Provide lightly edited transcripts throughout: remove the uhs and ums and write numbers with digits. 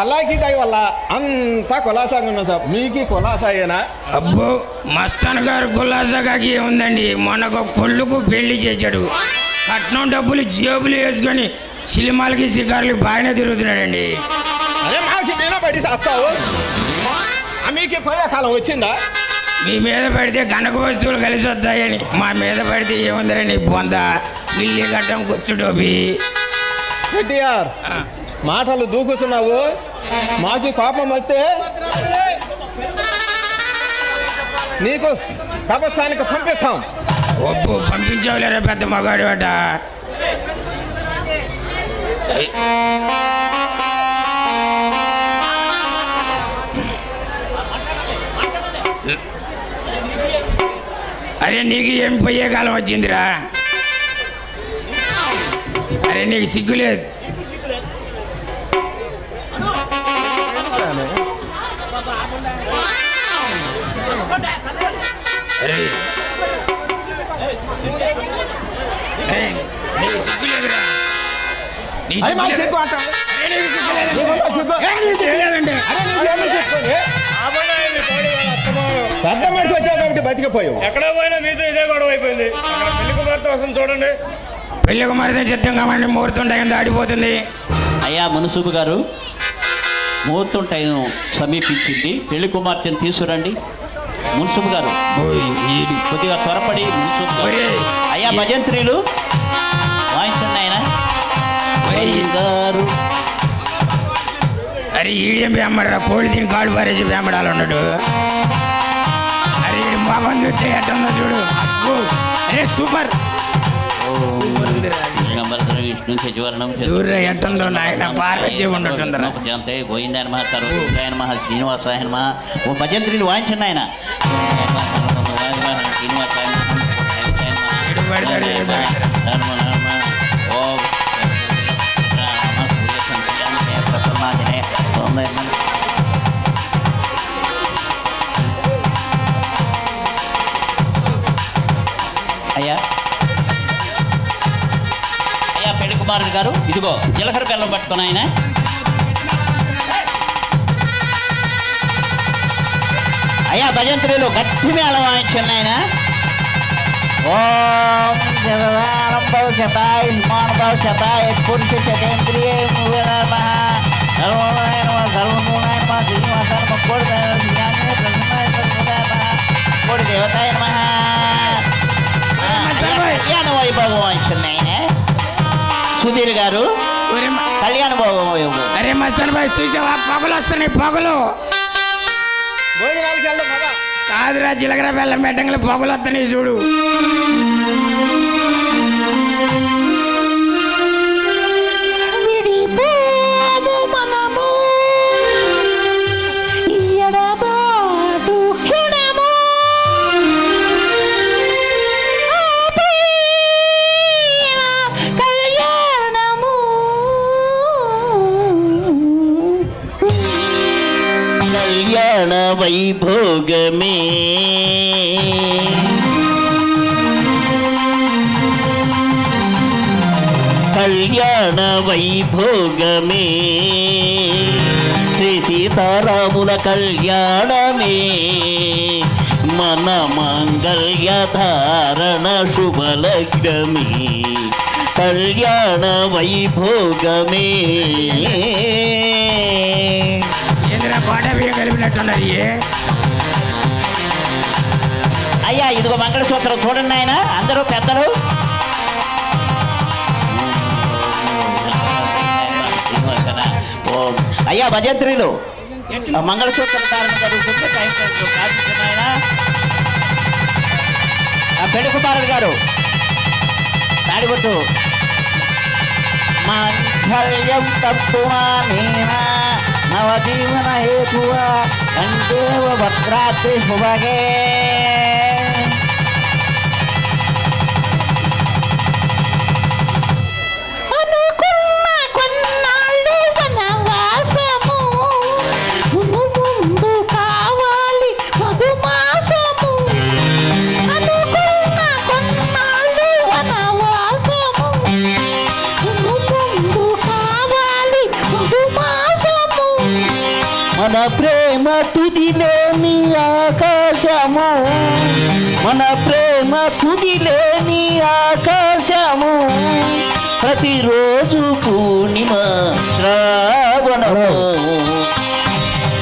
అలాగే దయ వల్ల అంతా కులాసాగా ఉన్నా సార్ మీకు కులాసాయేనా? అబ్బో మస్తాన్ గారు కులాసాకి ఏముందండి, మొన్నొక కొళ్ళుకు పెళ్లి చేశాడు, కట్నం డబ్బులు జేబులు వేసుకొని సినిమాలకి షికారులకి బాగానే తిరుగుతున్నాడండి. అదే మాకి మీద పడి వస్తావు, మీకు పోయే కాలం వచ్చిందా? మీ మీద పడితే గనక వస్తువులు కలిసి వస్తాయని, మా మీద పడితే ఏముందండి పొంద ఇల్లు గట్టం కూర్చుడోబి. మాటలు దూకుతున్నావు, మాకు కోపం వస్తే నీకు కబస్థానికి పంపిస్తాం. ఒప్పు పంపించవలేరా పెద్ద మగాడు అట. అరే నీకు ఏం పోయే కాలం వచ్చిందిరా? అరే నీకు సిగ్గులేదు? పెద్ద మనిషి వచ్చాక బతికిపోయావు, ఎక్కడ పోయినా మీతో ఇదే గొడవ అయిపోయింది. పెళ్లి కుమార్తె వస్తుంది చూడండి. పెళ్లి కుమార్తె చిత్తం కాబట్టి ముహూర్తం టైం దాడిపోతుంది. అయ్యా మున్సిపు గారు, ముహూర్తం టైం సమీపించింది, పెళ్లి కుమార్తెను తీసుకురండి. మున్సిపు గారు కొద్దిగా త్వరపడి అయ్యా భజంత్రీలు వాయించండి ఆయన గారు. అరే ఈడేం వేమడరా, కోడి తిని కాళ్ళు పారేసి వేమడాలు ఉన్నాడు. అరే ఈ మొహం చూస్తే ఎట్టుందో చూడు, అరే సూపర్. విష్ణు సచివరణం ఎట్టుందో నాయన పార్వతి ఉన్నట్టుందరా. గోవిందాయన మహా సర్వోదయాయన మహా శ్రీనివాసాయన మహా. ఓ భజంత్రీలు వాయించండి ఆయన. అయ్యా అయ్యా పెళ్లి కుమారుడు గారు, ఇదిగో జీలకర్ర బెల్లం పట్టుకుని ఆయన. అయ్యా భజంత్రులు గట్టి మేళం వాయించండి ఆయన. ఓం శతాయ హిమానుభవ శతాయ పురుష శతేంద్రియ సర్వనాయన శ్రీనివాసాయ కోడి దేవతాయ కళ్యాణ వైభవం వాయించండి ఆయన. సుధీర్ గారు కళ్యాణ వైభవం. అరే మస్తాన్ భాయ్ చూసావా, పొగలు వస్తున్నాయి, పొగలు కాదురా, జీలకర్ర బెల్లం పెట్టంగా పొగలు వస్తున్నాయి చూడు. వైభోగమే కళ్యాణ వైభోగమే శ్రీ సీతారాముల కళ్యాణమే మన మంగళ్య ధారణ శుభలగ్నమే కళ్యాణ వైభోగమే. ఏదైనా పాట బియ్యం కలిపినట్టున్నది. అయ్యా ఇదిగో మంగళసూత్రం చూడండి ఆయన అందరూ పెద్దలు. అయ్యా భజంత్రిలు మంగళసూత్రం ధారణ జరుగుతుంది. ఆయన పెళ్లి కుమారుడు గారు తాడిబొట్టు మంగళ్యం తత్తువా నేనా నవజీవన హేతువా కందేవ భద్రాద్రి శుభగే. మన ప్రేమ తుదిలేని ఆకాశము మన ప్రేమ తుదిలేని ఆకాశము ప్రతిరోజు పూర్ణిమ శ్రావణము.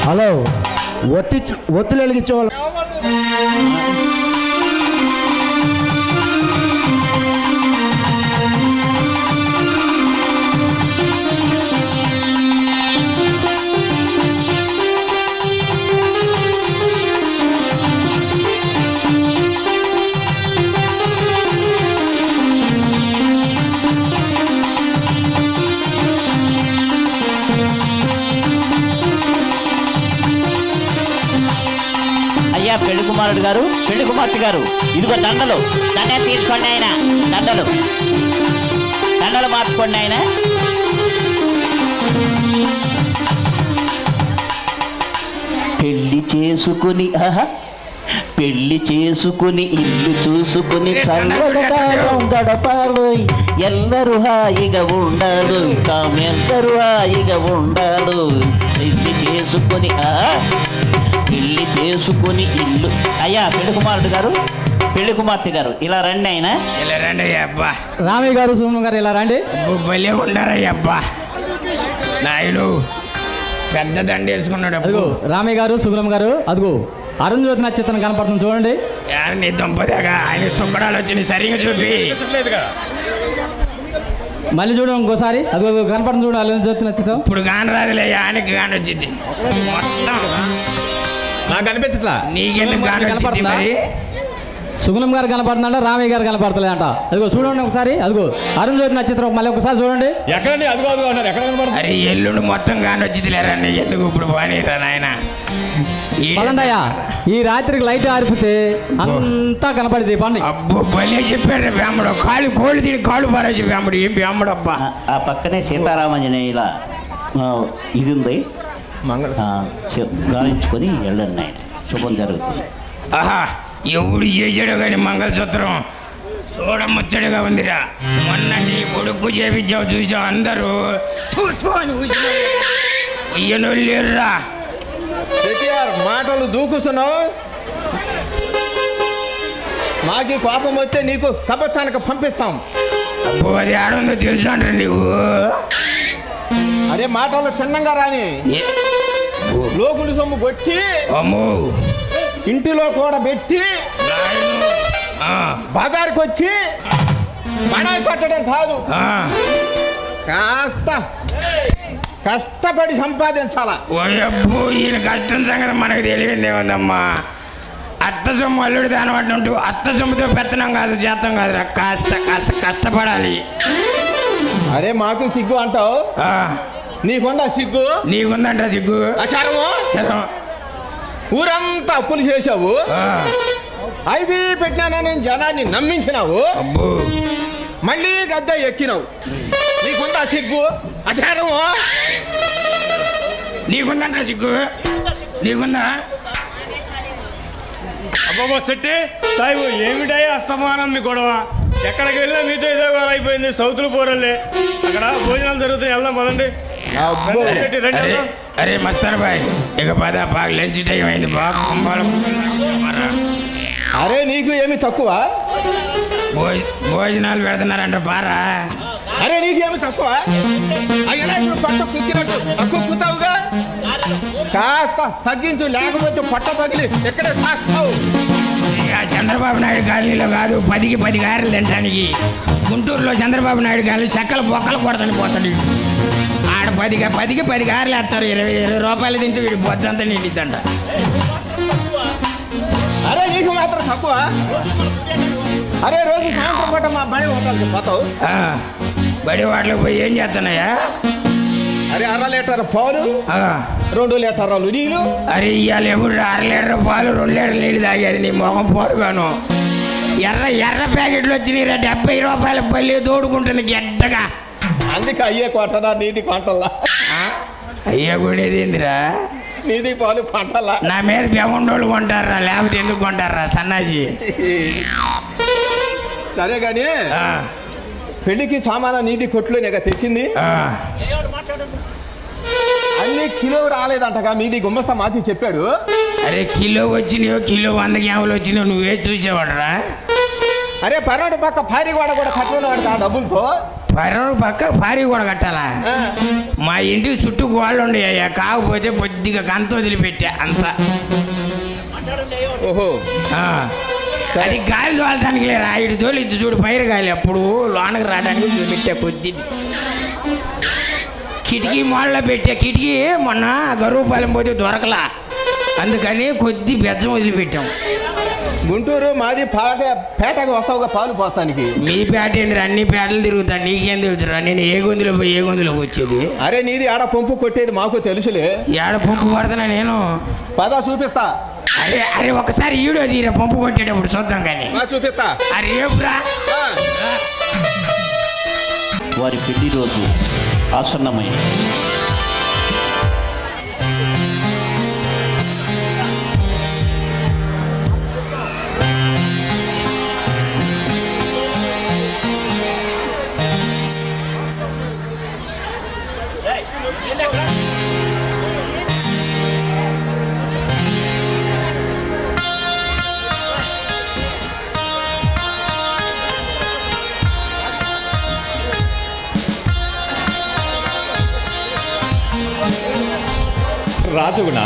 హలో ఒత్తిడి వెలిగించేవాళ్ళు అయ్యా పెళ్లి కుమారుడు గారు పెళ్లి కుమార్తె గారు ఇదిగో దండలు దండ తీసుకోండి ఆయన దండలు మార్చుకోండి ఆయన. పెళ్లి చేసుకుని ఇల్లు చూసుకుని చల్లగాలం గడపాలోయ్ ఎల్లరూ హాయిగా ఉండాలి తామెందరూ హాయిగా ఉండాలి. పెళ్లి చేసుకుని ఇల్లు. అయ్యా పెళ్లి కుమారుడు గారు పెళ్లి కుమార్తె గారు ఇలా రండి ఆయన. ఇలా రండి అయ్యా అబ్బా. రామయ్య గారు సుమన్ గారు ఇలా రండి. భలే ఉండారయ్యా అబ్బా. నాయుడు పెద్ద దండ వేసుకున్నాడు. అదిగో రామయ్య గారు సుబ్రహ్మ గారు అదిగో అరుణ్జ్యోతి నక్షత్రం కనపడుతుంది చూడండి. నీ దుంపదేగా ఆయన సుక్కడాలు వచ్చి సరిగా చూపి మళ్ళీ చూడండి ఇంకోసారి అదిగో కనపడుతుంది చూడండి అరుణ్జ్యోతి నక్షత్రం. ఇప్పుడు కాని రాదులే ఆయనకి కాని వచ్చింది మొత్తం. నాకు అనిపించట్లా. నీకెందుకు కాని వచ్చింది మరి? సుగుణం గారు కనపడుతుందంట రామయ్య గారు కనపడతలే అంట. అదిగో చూడండి ఒకసారి అదిగో అరుణ్జ్యోతి నక్షత్రం మళ్ళీ ఒకసారి చూడండి. ఎక్కడండి అదిగో అన్నారు ఎక్కడ కనపడుతుంది? అరే ఎల్లుండి మొత్తం కాని వచ్చింది లేరా నీ ఎందుకు ఇప్పుడు బాగా నాయన. పదండయ్యా ఈ రాత్రికి లైట్ ఆరిపితే అంతా కనపడింది పండి. అబ్బో భలే చెప్పాడు బ్రాహ్మడు. కాళ్ళు కోళ్ళు తిని కాళ్ళు పారేసి బ్రాహ్మడు. ఏం బ్రాహ్మడు అబ్బా. ఆ పక్కనే సీతారామంజనేయుల ఇది ఉంది గాలించుకొని వెళ్ళండి ఆయన శుభం జరుగుతుంది. ఆహా ఎవడు చేసాడు కానీ మంగళసూత్రం చూడముచ్చడిగా ఉందిరా. మొన్న నీ కొడుకు చేపించావు చూసావు అందరూ ఉయ్యనోళ్ళు లేరురా. మాటలు దూకుస్తున్నావు. మాకి కోపం వస్తే నీకు సభస్థానికి పంపిస్తాం. అబ్బో అది ఆడుందో తెలుసు అంటారు నీవు. అదే మాటలు చిన్నంగా రాని లోకుడి సొమ్ము కొట్టి అమ్మో ఇంటిలో కూడా పెట్టి బజార్కి వచ్చి బడాయి కొట్టడం కాదు. కాస్త కష్టపడి సంపాదించాలా. ఓయబ్బో ఈయన కష్టం సంగతి మనకు తెలియదే ఉందమ్మా. అత్త సొమ్ము అల్లుడు దాని వాటి ఉంటూ అత్త సొమ్ముతో పెత్తనం కాదు చేతం కాదురా. కాస్త కాస్త కష్టపడాలి. అరే మాకు సిగ్గు అంటావు. నీకుందా సిగ్గు? నీకుందంట సిగ్గు. ఆచారము ఊరంతా అప్పులు చేసావు. అవి పెట్టినానని జనాన్ని నమ్మించినావు. మళ్ళీ గద్ద ఎక్కినావు. నీకుందా సిగ్గు? ఆచారము నీకుందంట సిగ్గు. నీకుందా? అబ్బాబా శెట్టి సాయిబు ఏమిటాయి అస్తమానం మీ గొడవ? ఎక్కడికి వెళ్ళినా మీతో ఇదే గొడవ అయిపోయింది. సౌతులు పోరల్లే అక్కడ భోజనాలు జరుగుతాయి. వెళ్దాం పదండి. అరే మస్తాన్ బాయ్ ఇక పద బాగా లంచ్ టైం అయింది. బాగా కుంభాలు అరే నీకు ఏమి తక్కువ? భోజనాలు పెడుతున్నారంట పారా. అరే నీకేమి తక్కువ? అయినా ఇప్పుడు పట్ట కుక్కినట్టు తక్కువ కుతావుగా, కాస్త తగ్గించు, లేకపోతే పట్ట పగిలి ఎక్కడే సాస్తావు. చంద్రబాబు నాయుడు కాలనీలో కాదు 10కి 10 గారెలు తినడానికి. గుంటూరులో చంద్రబాబు నాయుడు కాలనీ చెక్కలు బొక్కలు కొడతాను పోతాడు. ఆడ 10కి 10 గారెలు వేస్తారు. 20 రూపాయలు తింటే వీడి బొద్దంతా నిండిద్దంట. అరే నీకు మాత్రం తక్కువ? అరే రోజు సాయంత్రం పూట మా బడి హోటల్కి పోతావు. బడి వాటిలోకి పోయి ఏం చేస్తున్నాయా? అరే 1/2 లీటర్ పాలు, 2 లీటర్లు నీళ్ళు. అరే ఇవాళ ఎప్పుడు 1/2 లీటర్ పాలు 2 లీటర్ నీళ్ళు తాగేది నీ మొహం పోరుగాను. ఎర్ర ప్యాకెట్లు వచ్చినాయి 70 రూపాయల పల్లి తోడుకుంటుంది గెడ్డగా. అందుకే అయ్యే కొట్టదా నీది పంటల్లా. అయ్యా కూడా ఏందిరా నీది పాలు పంటల్లా. నా మీద బెమండోళ్ళు కొంటారా, లేకపోతే ఎందుకు కొంటారా సన్నాసి? సరే గాని పెళ్లికి సామాను నీది కొట్లునేగా తెచ్చింది. అన్ని కిలో రాలేదంటగా, మీది గుమ్మస్తా మాకి చెప్పాడు. అరే కిలో వచ్చినాయో కిలో 100 గ్రాములు వచ్చినాయో నువ్వే చూసేవాడరా? అరే పర్వాడు పక్క పారిగోడ కూడా కట్టుకున్నాడు ఆ డబ్బులతో. పర్వాడు పక్క పారి కూడా కట్టాలా? మా ఇంటికి చుట్టూ గోళ్ళు ఉండేయ్యా, కాకపోతే కొద్దిగా కంత వదిలిపెట్టా అంత. ఓహో అది గాలి తోలటానికి లేరా, ఇటు తోలి ఇటు చూడు పైరు గాలి, అప్పుడు లోనకి రావడానికి పెట్టా కొద్ది. కిటికీ మోళ్ళలో పెట్టా. కిటికీ మొన్న గరువుపాలెం పోతే దొరకలా, అందుకని కొద్ది బెజ్జం వదిలిపెట్టాం. గుంటూరు మాది పేటకు వస్తావుగా పాలు పోస్తానికి. మీ పేట ఏందిరా, అన్ని పేటలు తిరుగుతాను, నీకేం తెలుసురా? నేను ఏ గొంతులో పోయి ఏ గొంతులోకి వచ్చేది? అరే నీది ఆడ పంపు కొట్టేది మాకు తెలుసులే. ఏడ పంపు కొడతానా నేను? పదా చూపిస్తా. అరే ఒకసారి ఈడో తీరా పంపు కొట్టేటప్పుడు చూద్దాం కానీ. చూపిస్తా. అరే రేపురా. వారి పెళ్లి రోజు ఆసన్నమైంది. రాజుగుణ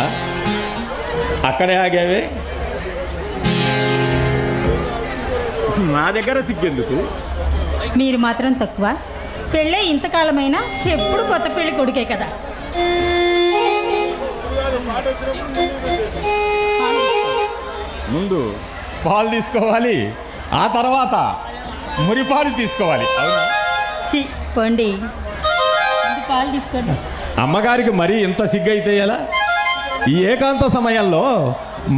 అక్కడే ఆగావే, నా దగ్గర సిగ్గెందుకు? మీరు మాత్రం తక్కువ. పెళ్ళే ఇంతకాలమైనా ఎప్పుడు కొత్త పెళ్లి కొడుకే కదా. ముందు పాలు తీసుకోవాలి, ఆ తర్వాత మురిపాలు తీసుకోవాలి. అవునా? పోండి, పాలు తీసుకోండి. అమ్మగారికి మరీ ఇంత సిగ్గైతే ఎలా? ఈ ఏకాంత సమయంలో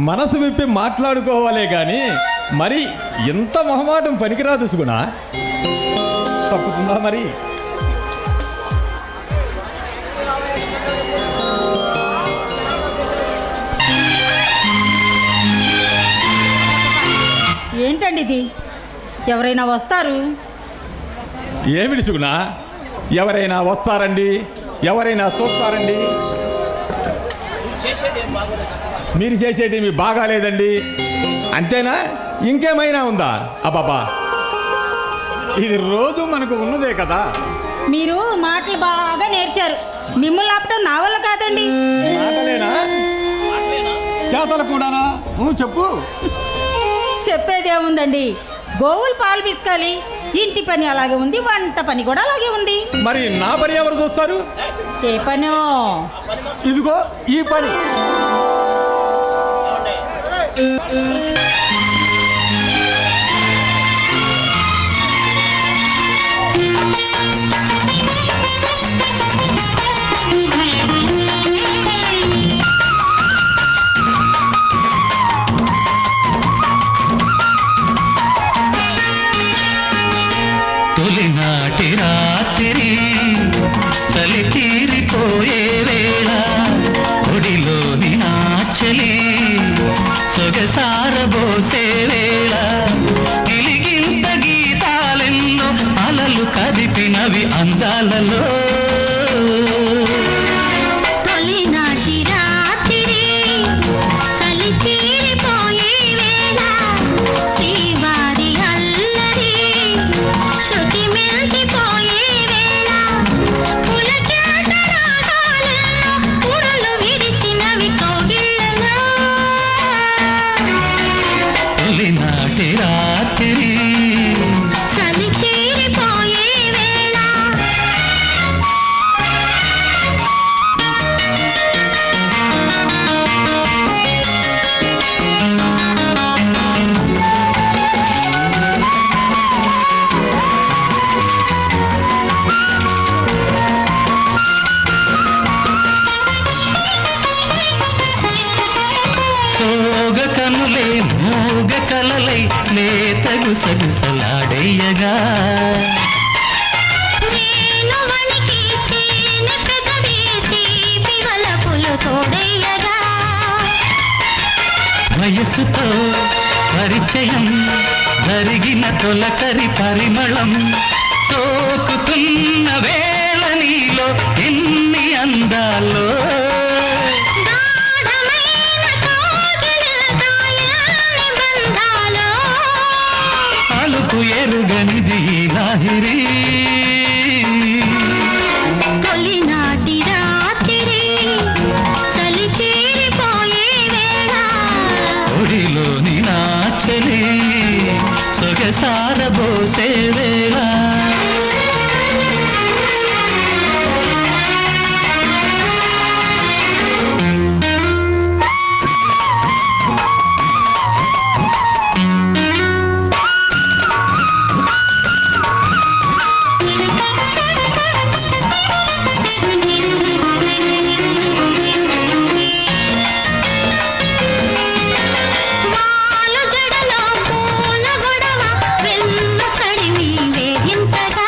మనసు విప్పి మాట్లాడుకోవాలే కానీ మరి ఎంత మొహమాటం పనికిరాదు సుగుణ. తప్పుతుందా మరి? ఏంటండి ఇది? ఎవరైనా వస్తారు? ఏమిటి సుగుణ, ఎవరైనా వస్తారండి, ఎవరైనా చూస్తారండి? మీరు చేసేది మీ బాగాలేదండి అంతేనా? ఇంకేమైనా ఉందా? అబ్బాబా, ఇది రోజు మనకు ఉన్నదే కదా. మీరు మాటలు బాగా నేర్చారు. మిమ్మల్ని ఆపటం నా వల్ల కాదండి. మాటలేనా, చేతలు కూడానా? చెప్పు. చెప్పేదేముందండి, గోవులు పాలు పితకాలి, ఇంటి పని అలాగే ఉంది, వంట పని కూడా అలాగే ఉంది. మరి నా పని ఎవరు చూస్తారు? ఏ పనో? ఇదిగో ఈ పని. తొలినాటి రాత్రి చలి తీరిపోయే వేళ ఒడిలోని నాచలి సొగసారబోసే వేళ గిలిగింత గీతాలెన్నో అలలు కదిపినవి అందాలలో. తొలినాటి రాత్రి చలి తీరిపోయే వేళ చల్లటి రాత్రి చలి తీరిపోయే వేళ సోగ కనులే మోగ కలలై లేతగు సగుసలాడయ్యగా నేను వణికి తేనె పెదవి తీపి వలపులు తోడయ్యగా వయసుతో పరిచయం జరిగిన తొలకరి పరిమళం సోకుతున్న వేళ నీలో ఎన్ని అందాలో గాఢమైన కోకిలతో ఎన్ని బంధాలో అలుపు ఎరుగనిది ఈ లాహిరి తొలినాటి రాత్రి చలి తీరిపోయే వేళ ఒడిలోని నాచలి సొగసారబోసే వేళ వాలు జడలో పూల గొడవ వెన్ను కడిమి వేధించగా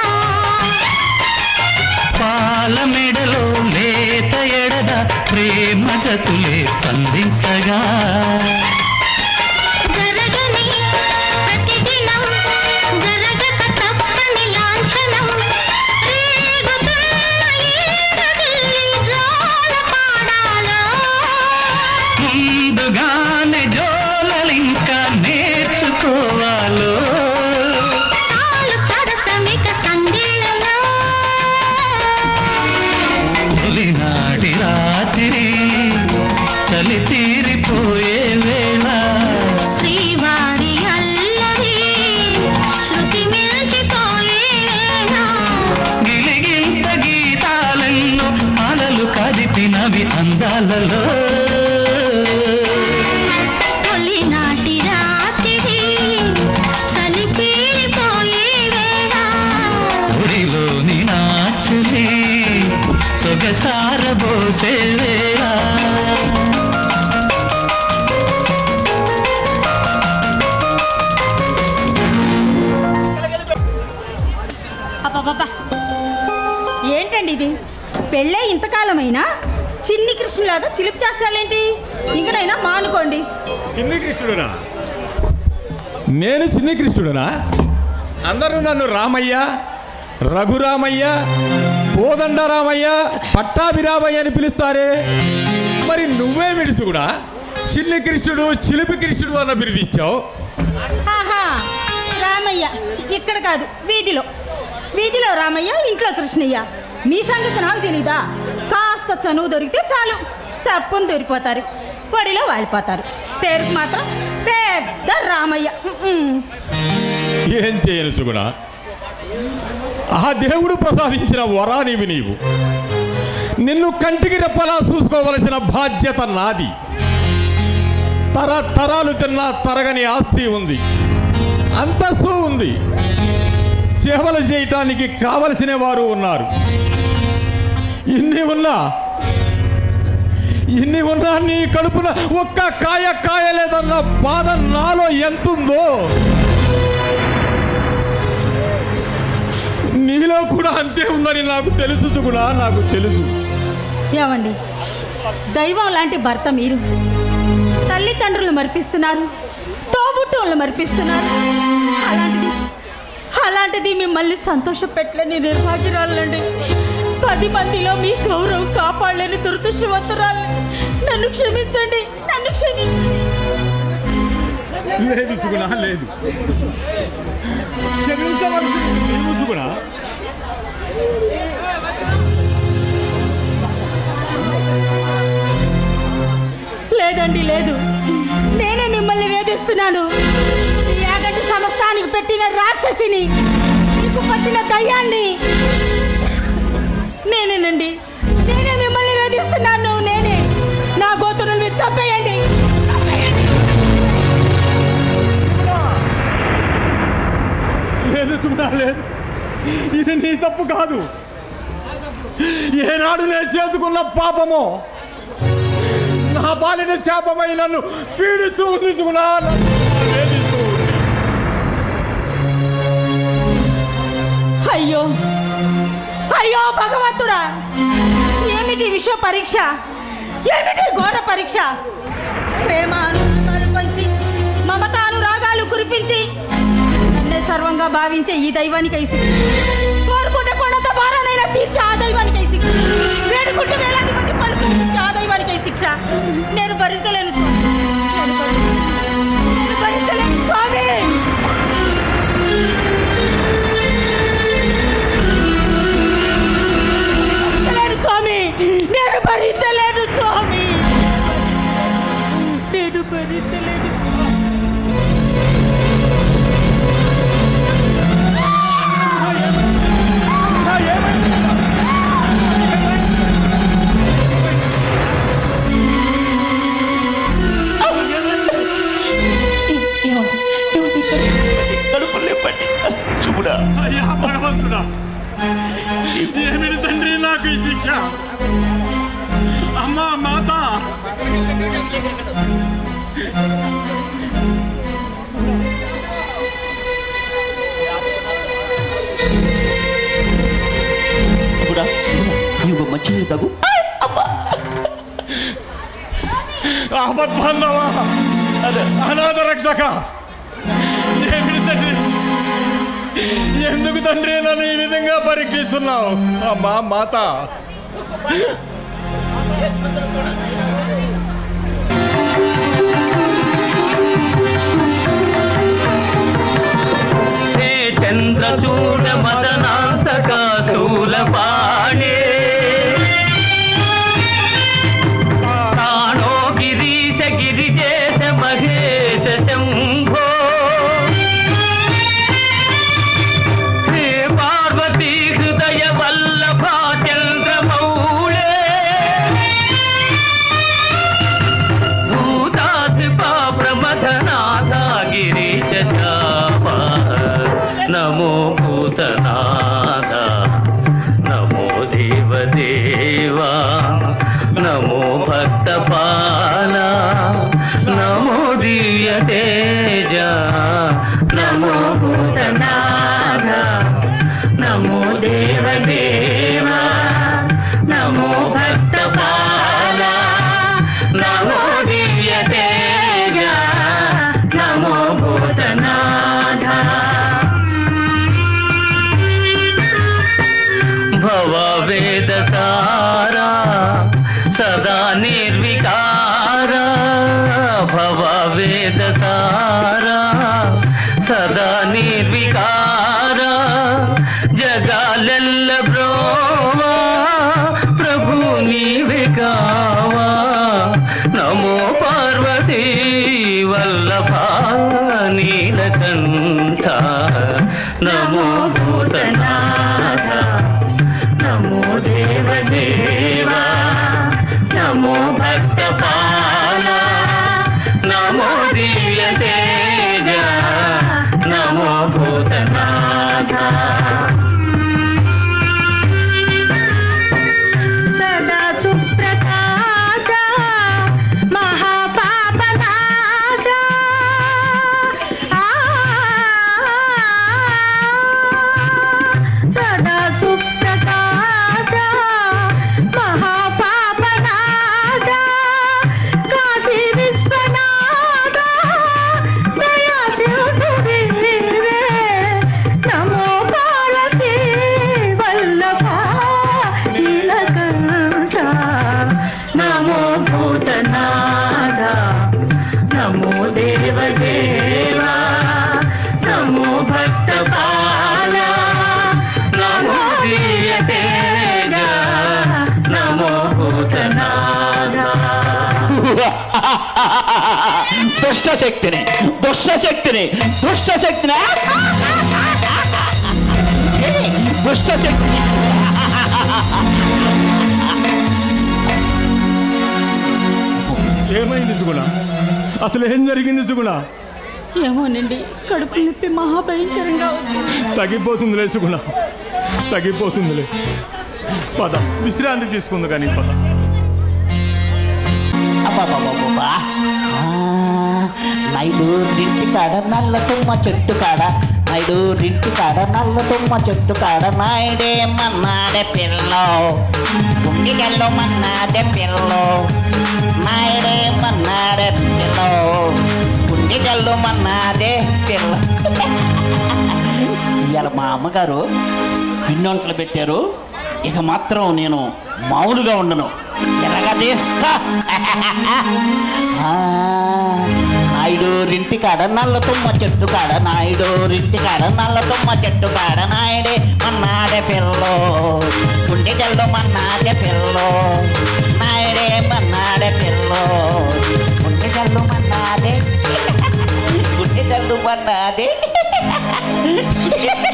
పాల మెడలో లేత ఎడద ప్రేమ జతులే స్పందించగా జరగని ప్రతిదినం జరగక తప్పని లాంఛనం రేగుతున్న ఈరగిల్లి జోల పాడాలో ముందుగానే జోలలింకా నేర్చుకోవాలో చాలు సరసమిక సంగీళలో తొలినాటి రాత్రి చలి తీరిపోయే వేళ శ్రీవారి అల్లరి శృతి మిల్చిపోయే వేళ గిలిగింత గీతాలెన్నో అలలు కదిపినవి అందాలలో తొలినాటి రాత్రి చలి తీరిపోయే వేళ ఒడిలోని నాచులి సొగసారబోసే వేళ అబ్బబ్బబ్బా ఏంటండి ఇది పెళ్ళే ఇంతకాలమైనా చిన్ని కృష్ణులాగా చిలిపి చేస్తాలేంటి ఇంకనైనా మానుకోండి. చిన్ని కృష్ణుడునా? నేను చిన్ని కృష్ణుడునా? అందరూ నన్ను రామయ్య, రఘురామయ్య, కోదండరామయ్య, పట్టాభిరామయ్య అని పిలుస్తారే. మరి నువ్వే విడుచుకుడా చిన్ని కృష్ణుడు, చిలిపి కృష్ణుడు అన్న బిరుదిచ్చావు. ఆహా, రామయ్య ఇక్కడ కాదు, వీధిలో. వీధిలో రామయ్య, ఇంట్లో కృష్ణయ్య. మీ సంగతి నాకు తెలీదా? కాస్త చనువు దొరికితే చాలు, చప్పును దొరికిపోతారు, పొడిలో వాలిపోతారు. పేరుకు మాత్రం పెద్ద రామయ్య. ఏం చేయను చుగుడా, ఆ దేవుడు ప్రసాదించిన వరానివి నీవు. నిన్ను కంటికి రెప్పలా చూసుకోవలసిన బాధ్యత నాది. తరతరాలు తిన్నా తరగని ఆస్తి ఉంది, అంతస్తు ఉంది, సేవలు చేయటానికి కావలసిన వారు ఉన్నారు. ఇన్ని ఉన్నా నీ కడుపున ఒక్క కాయ కాయలేదన్న బాధ నాలో ఎంతుందో నీలో కూడా అంతే ఉందని నాకు తెలుసు చుగుడా, నాకు తెలుసు. ఏమండి, దైవం లాంటి భర్త మీరు. తల్లిదండ్రులు మరిపిస్తున్నారు, తోబుట్టువులు మరిపిస్తున్నారు. అలాంటిది మిమ్మల్ని సంతోష పెట్టలేని నిర్భాగ్యురాలండి. 10 మందిలో మీ గౌరవం కాపాడలేని దురదృష్టవంతురాలు. నన్ను క్షమించండి, నన్ను క్షమించండి. లేదు సుగుణ, లేదు. క్షమించవలసింది నీవు సుగుణ. లేదండి, లేదు. నేనే మిమ్మల్ని వేధిస్తున్నాను. పెట్టిన రాక్షసిని, నీకు పట్టిన దయ్యాన్ని నేనేనండి. నేనే మిమ్మల్ని వేధిస్తున్నాను. నేనే. నా గోతును మీరు చంపేయండి. లేదు సుమా, లేదు, ఇది నీ తప్పు కాదు. ఏనాడు నేను చేసుకున్న పాపమో నా పాలిన శాపమై నన్ను పీడిస్తూ ఉంది సుమా. అయ్యో అయ్యో భగవంతుడా, ఏమిటి విశ్వ పరీక్ష, ఏమిటి ఘోర పరీక్ష. ప్రేమ అనురాగాలు పంచి, మమతానురాగాలు కురిపించి నన్నే సర్వంగా భావించే ఈ దైవానికి ఐసి, కోరుకుంటే కొండంత భారానైనా తీర్చి ఆ దైవానికి ఐసి, వేడుకుంటే వేలాది మంది పలుకు ఆ దైవానికి శిక్ష. నేను భరించలేను స్వామి, నేను భరించలేను స్వామి. స్వామి నేను భరించలేను స్వామి, నేను భరించలేను. చూడా అయ్యా భగవంతుడా, ఏమిటి తండ్రి నాకు ఈ శిక్ష? అమ్మా మాత, చూడా నువ్వు మంచి తగు ఆపద్బాంధవ, అనాథ రక్షక, ఏమిటి తండ్రి, ఎందుకు తండ్రి నన్ను ఈ విధంగా పరీక్షిస్తున్నావు? అమ్మా మాత, చంద్రచూడ మదనాంతక శూలపాణే తానో గిరీశ గిరిజేశ మహేశ శంభో హే పార్వతీ హృదయ వల్లభ చంద్రమౌళే భూతాధిపా ప్రమథనాథ గిరీశ చాపా నమో భూతనాథ నమో దేవదేవా నమో భక్తపాల నమో దివ్య తేజ నమో భూతనాథ నమో దేవదేవా నమో భక్తపాల నమో దివ్య తేజ నమో భూతనాథ భవవేద సారా సదా నిర్వికార భవవేద సారా దుష్ట శక్తిని దుష్ట శక్తిని దుష్ట శక్తిని దుష్ట శక్తిని. ఏమైంది సుగుణ? అసలు ఏం జరిగింది సుగుణ? ఏమోనండి, కడుపు నొప్పి మహాభయంకరంగా వచ్చింది. తగ్గిపోతుందిలే సుగుణ, తగ్గిపోతుందిలే. పద విశ్రాంతి తీసుకుంది కానీ పద. అబ్బాబాబాబా నైడు రింటి కాడ నల్ల తుమ్మ చెట్టు కాడ నైడు రింటి కాడ నల్ల తుమ్మ చెట్టు కాడ నాయుడే మన్నాడే పిల్లో గుండిగల్లో మన్నాడే పిల్లో నాయుడే మన్నాడే పిల్లో గుండిగల్లో మన్నాడే పిల్ల. ఇవాళ మా అమ్మగారు పిన్నొంటలు పెట్టారు. ఇక మాత్రం నేను మామూలుగా ఉండను, ఎలాగదేస్తా. నాయుడు రింటి కాడ నల్ల తుమ్మ చెట్టు కాడ నాయుడు రింటి కాడ నల్ల తుమ్మ చెట్టు కాడ నాయుడే మన్నాడే పిల్లో గుండె జల్లు మన్నాడే పిల్లో నాయుడే మన్నాడే పిల్లో గుండె జల్లు మన్నాడే గుండె జల్లు మన్నాడే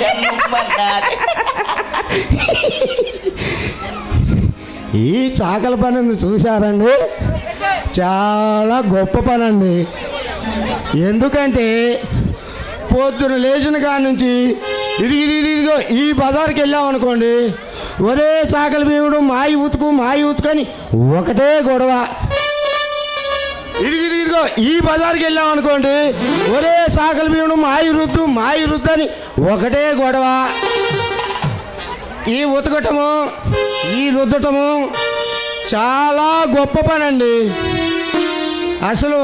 జల్లు మన్నాడే. ఈ చాకల పని చూశారండి, చాలా గొప్ప పని అండి. ఎందుకంటే పొద్దున లేచిన కాడి నుంచి ఇదిగో ఈ బజార్కి వెళ్ళామనుకోండి, ఒరే చాకలి భీముడు మాయి ఉతుకు అని ఒకటే గొడవ. ఇదిగో ఈ బజార్కి వెళ్ళామనుకోండి, ఒరే చాకలి భీముడు మాయి రుద్దు అని ఒకటే గొడవ. ఈ ఉతకటము ఈ రుద్దటము చాలా గొప్ప పని అండి. అసలు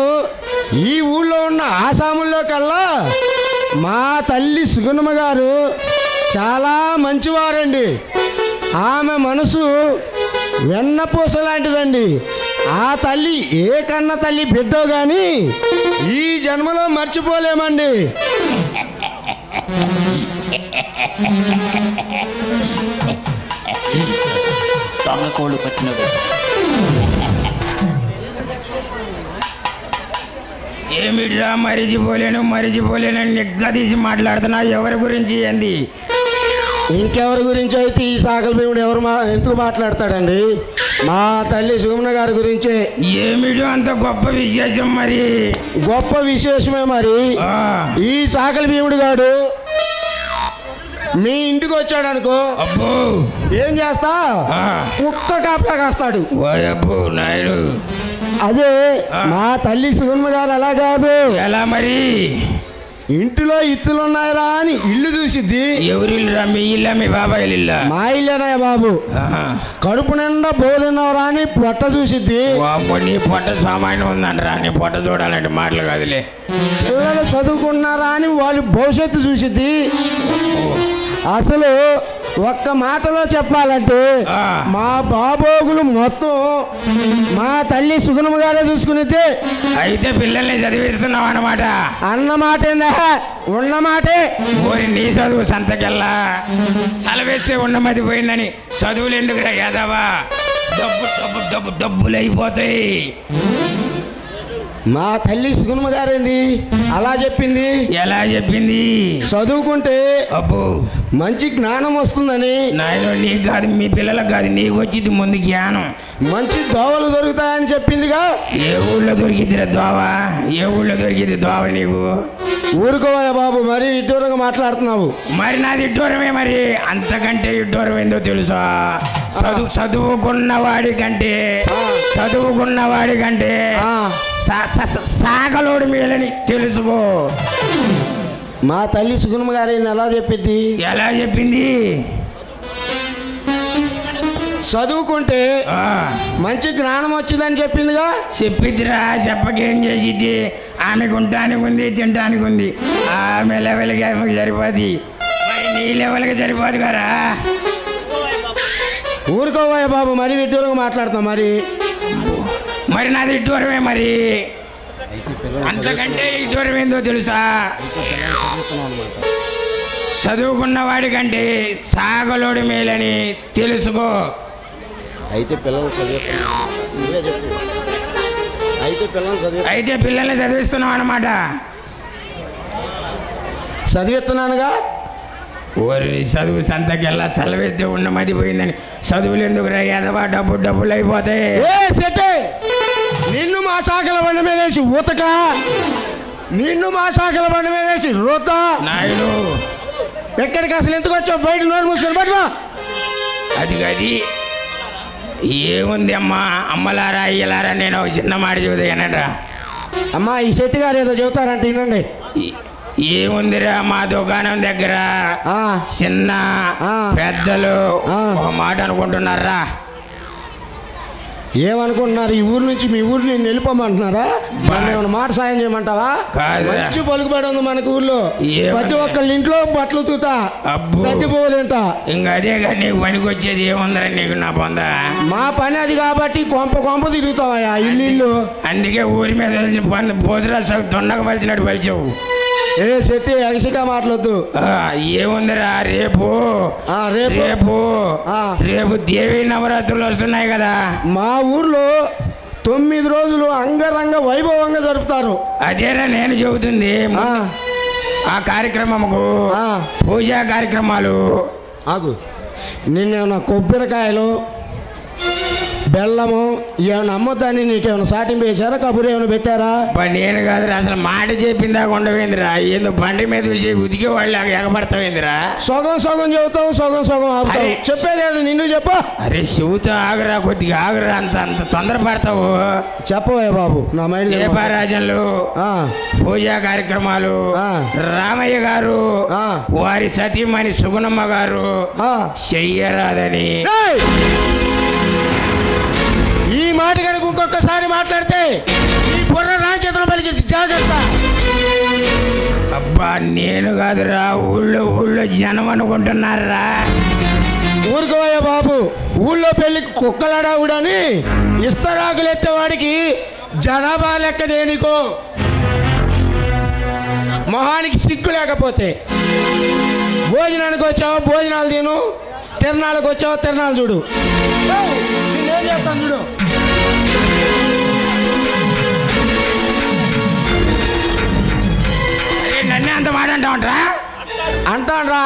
ఈ ఊళ్ళో ఉన్న ఆసాముల్లో కల్లా మా తల్లి సుగుణమ్మ గారు చాలా మంచివారండి. ఆమె మనసు వెన్నపూస లాంటిదండి. ఆ తల్లి ఏ కన్న తల్లి బిడ్డో కానీ ఈ జన్మలో మర్చిపోలేమండి. దొంగకోళ్ళు పట్టినది. ఏమిట్రా మరిచిపోలేను నిగ్గదీసి మాట్లాడుతున్నా. ఎవరి గురించి ఏంది? ఇంకెవరి గురించి అయితే ఈ సాకల భీముడు ఎందుకు మాట్లాడతాడండి? మా తల్లి సుగుణ గారి గురించే. ఏమిటో అంత గొప్ప విశేషం? మరి గొప్ప విశేషమే. మరి ఈ సాకల భీముడు గారు మీ ఇంటికి వచ్చాడు అనుకో, ఏం చేస్తా? కుక్క కాపలా కాస్తాడు. నాయుడు అదే మా తల్లి సుగుణ గారు అలా కాదు. ఎలా మరి? ఇంటిలో ఇత్తులున్నాయరా అని ఇల్లు చూసిద్ది. ఎవరిల్లురా? మీ ఇల్లా మీ బాబాయ్ ఇల్లా? మా ఇల్లేనాయ బాబు. కడుపు నిండా బోధున్నావురా అని పొట్ట చూసిద్ది. నీ పొట్ట సామాన్యం ఉందంటరా, నీ పొట్ట చూడాలంటే మాటలు కాదులే. పిల్లలు చదువుకున్నారా అని వాళ్ళు భవిష్యత్తు చూసిద్ది. అసలు ఒక్క మాటలో చెప్పాలంటే మా బాబోగులు మొత్తం మా తల్లి సుగుణమ్మ గారే చూసుకునేది. అయితే పిల్లల్ని చదివిస్తున్నావు అన్నమాట? అన్నమాట ఏందా? ఉన్నమాటే. ఓరి నీ చదువు సంతకెళ్ళా సెలవేస్తే ఉన్నమది పోయిందని చదువులు ఎందుకు యాదవా? డబ్బులు అయిపోతాయి. మా తల్లి సుగుణమ్మ గారేంది అలా చెప్పింది? ఎలా చెప్పింది? చదువుకుంటే అబ్బో మంచి జ్ఞానం వస్తుందని. నాయన నీకు కాదు, మీ పిల్లలకు కాదు, నీకు వచ్చింది ముందు జ్ఞానం. మంచి దోవలు దొరుకుతాయని చెప్పిందిగా. ఏ ఊళ్ళో దొరికిందిరా దోవ? ఏ ఊళ్ళో దొరికింది దోవ నీకు? ఊరుకోవా బాబు, మరీ ఇడ్డూరంగా మాట్లాడుతున్నావు. మరి నాది ఇడ్డూరమే. మరి అంతకంటే ఇడ్డూరం ఏందో తెలుసా? చదువుకున్న వాడి కంటే సాగలోడు మేలని తెలుసుకో. మా తల్లి సుగుణమ్మ గారు ఎలా చెప్పింది? ఎలా చెప్పింది? చదువుకుంటే మంచి జ్ఞానం వచ్చిందని చెప్పిందిగా. చెప్పిద్దిరా, చెప్పకేం చేసిద్ది? ఆమెకు ఉండటానికి ఉంది, తినడానికి ఉంది. ఆమె లెవెల్కి ఆమెకు సరిపోద్ది, మరి నీ లెవెల్కి సరిపోదు కదా. ఊరుకోవా బాబు, మరీ విడ్డూరంగా మాట్లాడుతాం. మరి నాది ఇడ్డూరమే. మరి అంతకంటే ఇడ్డూరం ఏందో తెలుసా? చదువుకున్న వాడి కంటే సాగలోడు మేలని తెలుసుకో. అయితే పిల్లలు అయితే పిల్లల్ని చదివిస్తున్నావు అన్నమాట. చదివిస్తున్నానుగా. ఓరి చదువు సంతకెళ్ళా సెలవిస్తే ఉన్నమది పోయిందని చదువులు ఎందుకు ఎదవా డబ్బులు అయిపోతాయి. నిన్ను మా శాఖల బండి మీద వేసి ఊతక, నిన్ను మా శాఖల బండి మీద వేసి రోత నాయుడు. ఎక్కడికి అసలు ఎందుకు వచ్చావు? బయట నోరు మూసుకొని పట్టుకో. అది ఏముంది అమ్మా, అమ్మలారా అయ్యలారా, నేను ఒక చిన్న మాట చెబుతానరా. అమ్మా ఈ శెట్టి గారు ఏదో చెబుతారంటే వినండి. ఏముందిరా, మా దుకాణం దగ్గర చిన్న పెద్దలు ఒక మాట అనుకుంటున్నారా. ఏమనుకుంటున్నారు? ఈ ఊరు నుంచి మీ ఊరు నేను వెళ్ళిపోమంటున్నారా? ఏమన్నా మాట సాయం చేయమంటావా? మంచి పలుకుబడి ఉంది మనకు ఊర్లో. ప్రతి ఒక్కళ్ళ ఇంట్లో బట్టలు తూతా సర్దిపోలేంట. ఇంకా అదే కానీ నీకు పనికి వచ్చేది ఏముందరా నీకు నా పొంద. మా పని అది కాబట్టి కొంప తిరుగుతావా ఇల్లు. అందుకే ఊరి మీద భోజరా దొండక పలిచినట్టు పలిచావు. ఏ శెట్టి అగసిగా మాట్లాడద్దు. ఏముందిరా, రేపు దేవి నవరాత్రులు వస్తున్నాయి కదా. మా ఊర్లో 9 రోజులు అంగరంగ వైభవంగా జరుపుతారు. అదేనా నేను చెబుతుంది. ఆ కార్యక్రమముకు పూజా కార్యక్రమాలు. ఆగు, నిన్నేమన్నా కొబ్బరికాయలు బెల్లము ఏమైనా అమ్మొద్దని నీకేమైనా సాటింపు వేశారా? కబురు ఏమైనా పెట్టారా? నేను కాదురా, అసలు మాట చెప్పిందా ఉండవేందిరా. ఏందో బండి మీద చూసి ఉదికే వాళ్ళు ఎగబడతావేందిరా. సగం చెబుతావు, సగం ఆపుతావు. చెప్పేది నిన్ను చెప్పు. అరే చెబుతా ఆగురా, కొద్దిగా ఆగురా. అంత తొందరపడతావు. చెప్పవే బాబు. నా మైండ్ దీపారాజనలు, పూజా కార్యక్రమాలు, రామయ్య గారు వారి సతీమణి సుగుణమ్మ గారు చెయ్యరాదని. ఈ మాట కనుక ఇంకొకసారి మాట్లాడితే ఈ బుర్ర రాజేతులు పలికి జాగ్రత్త. అబ్బా నేను కాదురా, ఊళ్ళో జనం అనుకుంటున్నారా. ఊరుకోవయ్యా బాబు. ఊళ్ళో పెళ్లికి కుక్కలాడావుడని ఇస్తరాకులు ఎత్తేవాడికి జనాభా లెక్క దేనికో. మొహానికి సిగ్గు లేకపోతే భోజనానికి వచ్చావు భోజనాలు తిను, తిరణాలకు వచ్చావు తిరణాలు చూడు. నేనేం చేస్తాను చూడు. నన్నే అంత మాట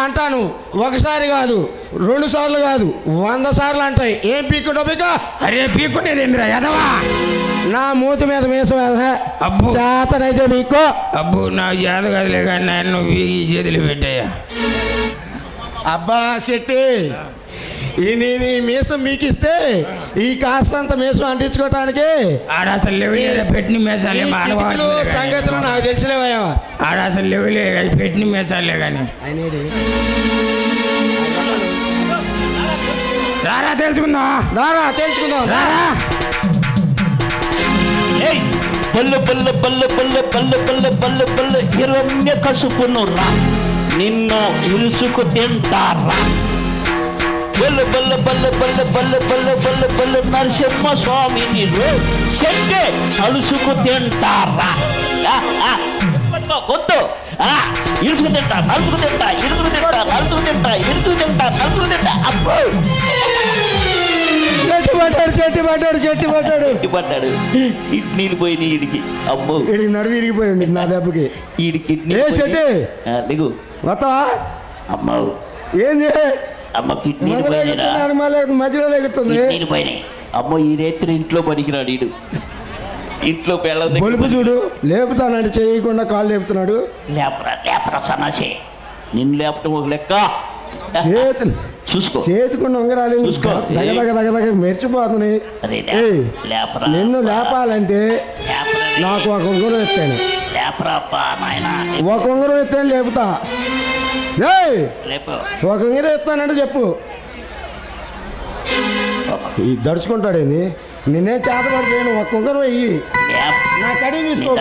అంటాను. ఒకసారి కాదు, 2 సార్లు కాదు, 100 సార్లు అంటాయి. ఏం పీక్కు? అరే పీక్కునేది ఏందిరా ఎదవా. నా మూతి మీద మీసం అబ్బు చేతనైతే పీక్కో. అబ్బు నాకు చేత కదలే కానీ నన్ను వీగి చేతులు పెట్టాయా. అబ్బా శెట్టి, ఈ నీ మీసం మీకిస్తే ఈ కాస్తంత మీసం అంటించుకోవటానికి ఆడ అసలు లేవులే పెట్టిన మీసాలే. సంగతులు నాకు తెలిసినవయ్యా. ఆడ అసలు లేవులే పెట్టిన మీసాలే కానీ. రారా తెలుసుకుందాం. రారా పల్లె పల్లె పల్లె పల్లె పల్లె పల్లె పల్లె పల్లె హిరణ్య కసుపును రా, నిన్ను ఇరుసుకు తింటారా. పల్లె పల్లె పల్లె పల్లె పల్లె పల్లె పల్లె పల్లె నరసింహ స్వామిని చెట్టే కలుసుకు తింటారా. గొంతు ఇరుసుకు తింటా, కలుసుకు తింటా, ఇరుసుకు తింటా, కలుసుకు తింటా, ఇరుసుకు తింటా, కలుసుకు తింటా. అబ్బో చెట్టు పట్టాడు. కిడ్నీలు పోయినాయి ఈడికి. అబ్బో ఈడికి నడువు విరిగిపోయింది నా దెబ్బకి. ఈడి కిడ్నీ దిగు వస్తావా? అమ్మ ఏంది అమ్మ కిడ్నీలు మధ్యలో లెగుతుంది. కిడ్నీలు పోయినాయి. అమ్మో ఈ రేత్రి ఇంట్లో పనికిరాడు ఈడు. ఇంట్లో బొలుపు చూడు, లేపుతానంటే చేయకుండా కాళ్ళు లేపుతున్నాడు. లేపరా సన్నాసి, నిన్ను లేపటం ఒక లెక్క. చేతికున్న ఉంగరాలు దగ్గర మెరిచిపోతున్నాయి. నిన్ను లేపాలంటే నాకు ఒక ఉంగరం ఎత్తాను. ఒక ఉంగరం ఎత్తాను లేపుతా. ఒక ఉంగరం ఎత్తానంటే చెప్పు. దడుచుకుంటాడేంది? నిన్నే చేతపడిపోయాను. ఒక ఉంగరం వెయ్యి నా కడి తీసుకో.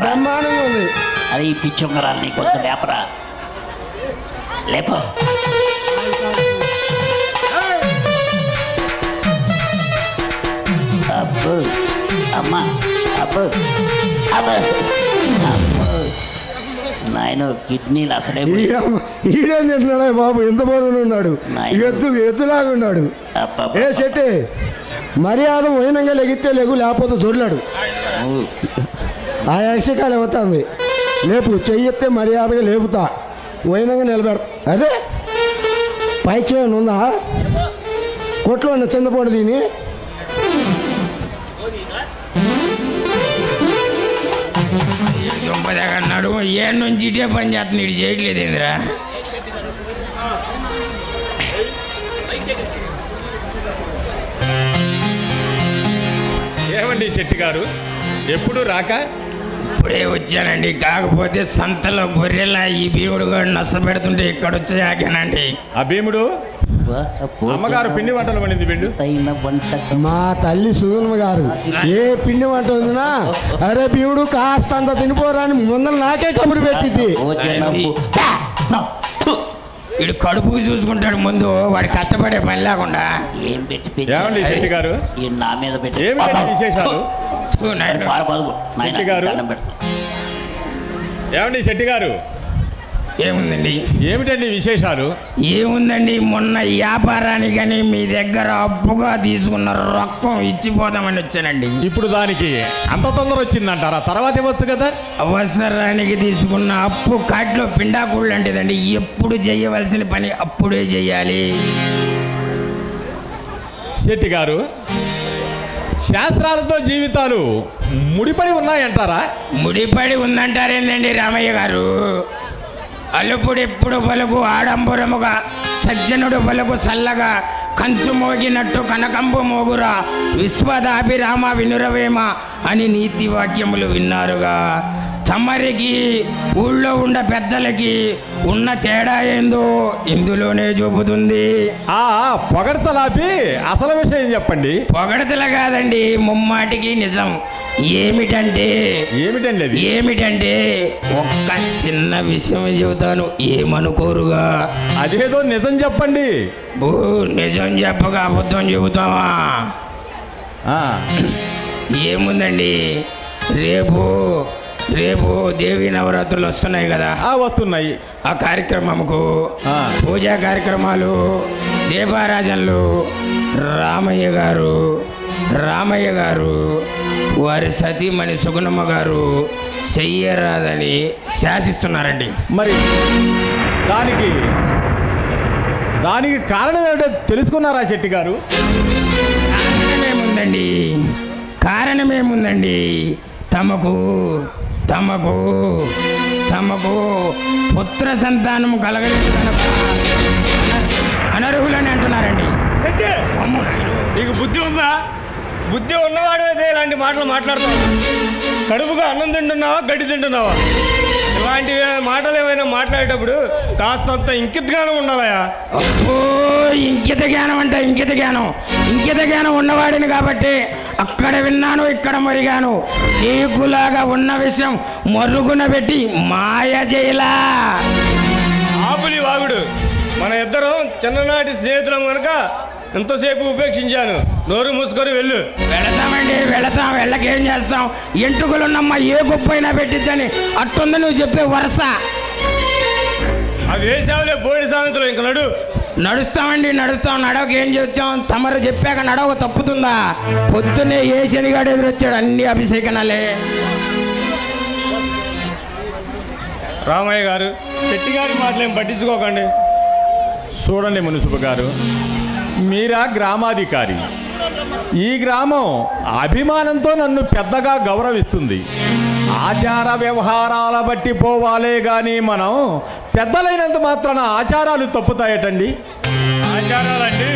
బ్రహ్మాండంగా ఉంది. అది ఈ పిచ్చి ఉంగరాలు నీకు కొంత లేపరా. లేప అబ్బో అమ్మ అబ్బో అబ్బో నాయన కిడ్నీలు అసలే ఈడేం తింటున్నాడా బాబు? ఎంత బరువును ఉన్నాడు, ఎద్దులాగా ఉన్నాడు. ఏ చెట్టే మర్యాద వైనంగా లెగితే లేకు, లేకపోతే దొరిలాడు. ఆ యక్షకాలం అవుతుంది. లేపు చెయ్యితే మర్యాదగా లేపుతా, పోయినాక నిలబెడతా. అదే పై చేయను ఉందా కొట్లో ఉన్న చింతపండు దీని అన్నాడు. ఏ నుంచి ఇటే పని చేస్తుంది, ఇటు చేయట్లేదు ఏందిరా? ఏమండి చెట్టి గారు, ఎప్పుడు రాక ఇప్పుడే వచ్చానండి. కాకపోతే సంతలో గొర్రెల ఈ భీముడు గారు నష్ట పెడుతుంటే ఇక్కడ వచ్చి ఆగానండి. ఆ భీముడు అమ్మగారు పిండి వంటలు వండింది వెళ్ళు. మా తల్లి సుగుణమ్మ గారు ఏ పిండి వంట ఉందినా, అరే భీముడు కాస్త అంత తినిపోరా అని ముందర నాకే కబురు పెట్టింది. ఇడు కడుపుకు చూసుకుంటాడు ముందు, వాడు కష్టపడే పని లేకుండా. ఏమండి చెట్టి గారు, నా మీద పెట్టి ఏమిటండి విశేషాలు? శెట్టి గారు, ఏమండి శెట్టి గారు, ఏముందండి? ఏమిటండి విశేషాలు? ఏముందండి, మొన్న వ్యాపారానికని మీ దగ్గర అప్పుగా తీసుకున్న రొక్కం ఇచ్చిపోదామని వచ్చానండి. ఇప్పుడు దానికి అంత తొందర వచ్చిందంటారా? తర్వాత ఇవ్వచ్చు కదా. అవసరానికి తీసుకున్న అప్పు కాటిలో పిండాకుళ్ళు లాంటిదండి. ఎప్పుడు చేయవలసిన పని అప్పుడే చెయ్యాలి. శెట్టి గారు, శాస్త్రాలతో జీవితాలు ముడిపడి ఉన్నాయంటారా? ముడిపడి ఉందంటారేందండి రామయ్య గారు? అలుపుడెప్పుడు పలుకు ఆడంబరముగా, సజ్జనుడు పలుకు సల్లగా, కంచు మోగినట్టు కనకంబు మోగురా, విశ్వదాభిరామ వినురవేమ అని నీతి వాక్యములు విన్నారుగా. తమరికి ఊళ్ళో ఉన్న పెద్దలకి ఉన్న తేడా ఏందో ఇందులోనే చూపుతుంది. పొగడతలాపి అసలు విషయం చెప్పండి. పొగడతల కాదండి, ముమ్మాటికి నిజం. ఏమిటంటే ఒక్క చిన్న విషయం చెబుతాను, ఏమనుకోరుగా. అదేదో నిజం చెప్పండి. నిజం చెప్పక అబద్ధం చెబుతావా? ఏముందండి, రేపు దేవీ నవరాత్రులు వస్తున్నాయి కదా. వస్తున్నాయి. ఆ కార్యక్రమంకు పూజా కార్యక్రమాలు, దీపారాజనలు రామయ్య గారు వారి సతీమణి సుగుణమ్మ గారు చెయ్యరాదని శాసిస్తున్నారండి. మరి దానికి కారణం ఏమిటో తెలుసుకున్నారా శెట్టి గారు? కారణమేముందండి, తమకు పుత్ర సంతానం కలగలేదు కనుక అనర్హులని అంటున్నారండి. నీకు బుద్ధి ఉందా? బుద్ధి ఉన్నవాడు అదే ఇలాంటి మాటలు మాట్లాడతావు. కడుపుగా అన్నం తింటున్నావా, గడ్డి తింటున్నావా? ఇలాంటి మాటలు ఏమైనా మాట్లాడేటప్పుడు కాస్తంత ఇంకిత జ్ఞానం ఉండాలయా. ఇంకిత జ్ఞానం ఉన్నవాడిని కాబట్టి అక్కడ విన్నాను, ఇక్కడ మరిగాను. నీకులాగా ఉన్న విషయం మరుగున పెట్టి మాయ చేయలా. ఆపులి వాగుడు. మన ఇద్దరం చిన్ననాటి స్నేహితులం కనుక ఎంతసేపు ఉపేక్షించాను. నోరు మూసుకొని వెళ్ళు. వెళతాం. వెళ్ళకేం చేస్తాం? ఎంటుకలున్నమ్మ ఏ గొప్పైనా పెట్టిద్దని అట్టుంది నువ్వు చెప్పే వరుస. అవి వేసావులే బోడి సామెతలు. ఇంక నడుస్తామండి. నడవక ఏం చెప్తాం? తమరు చెప్పాక నడవక తప్పుతుందా? పొద్దున్నే ఏ శనిగాడు ఎదురొచ్చాడు, అన్ని అభిషేకనాలే. రామయ్య గారు, శెట్టి గారి మాటలేం పట్టించుకోకండి. చూడండి మున్సిపల్ గారు, మీరా గ్రామాధికారి. ఈ గ్రామం అభిమానంతో నన్ను పెద్దగా గౌరవిస్తుంది. ఆచార వ్యవహారాల బట్టి పోవాలే కానీ మనం పెద్దలైనంత మాత్రాన ఆచారాలు తప్పుతాయటండి. ఆచారాలండి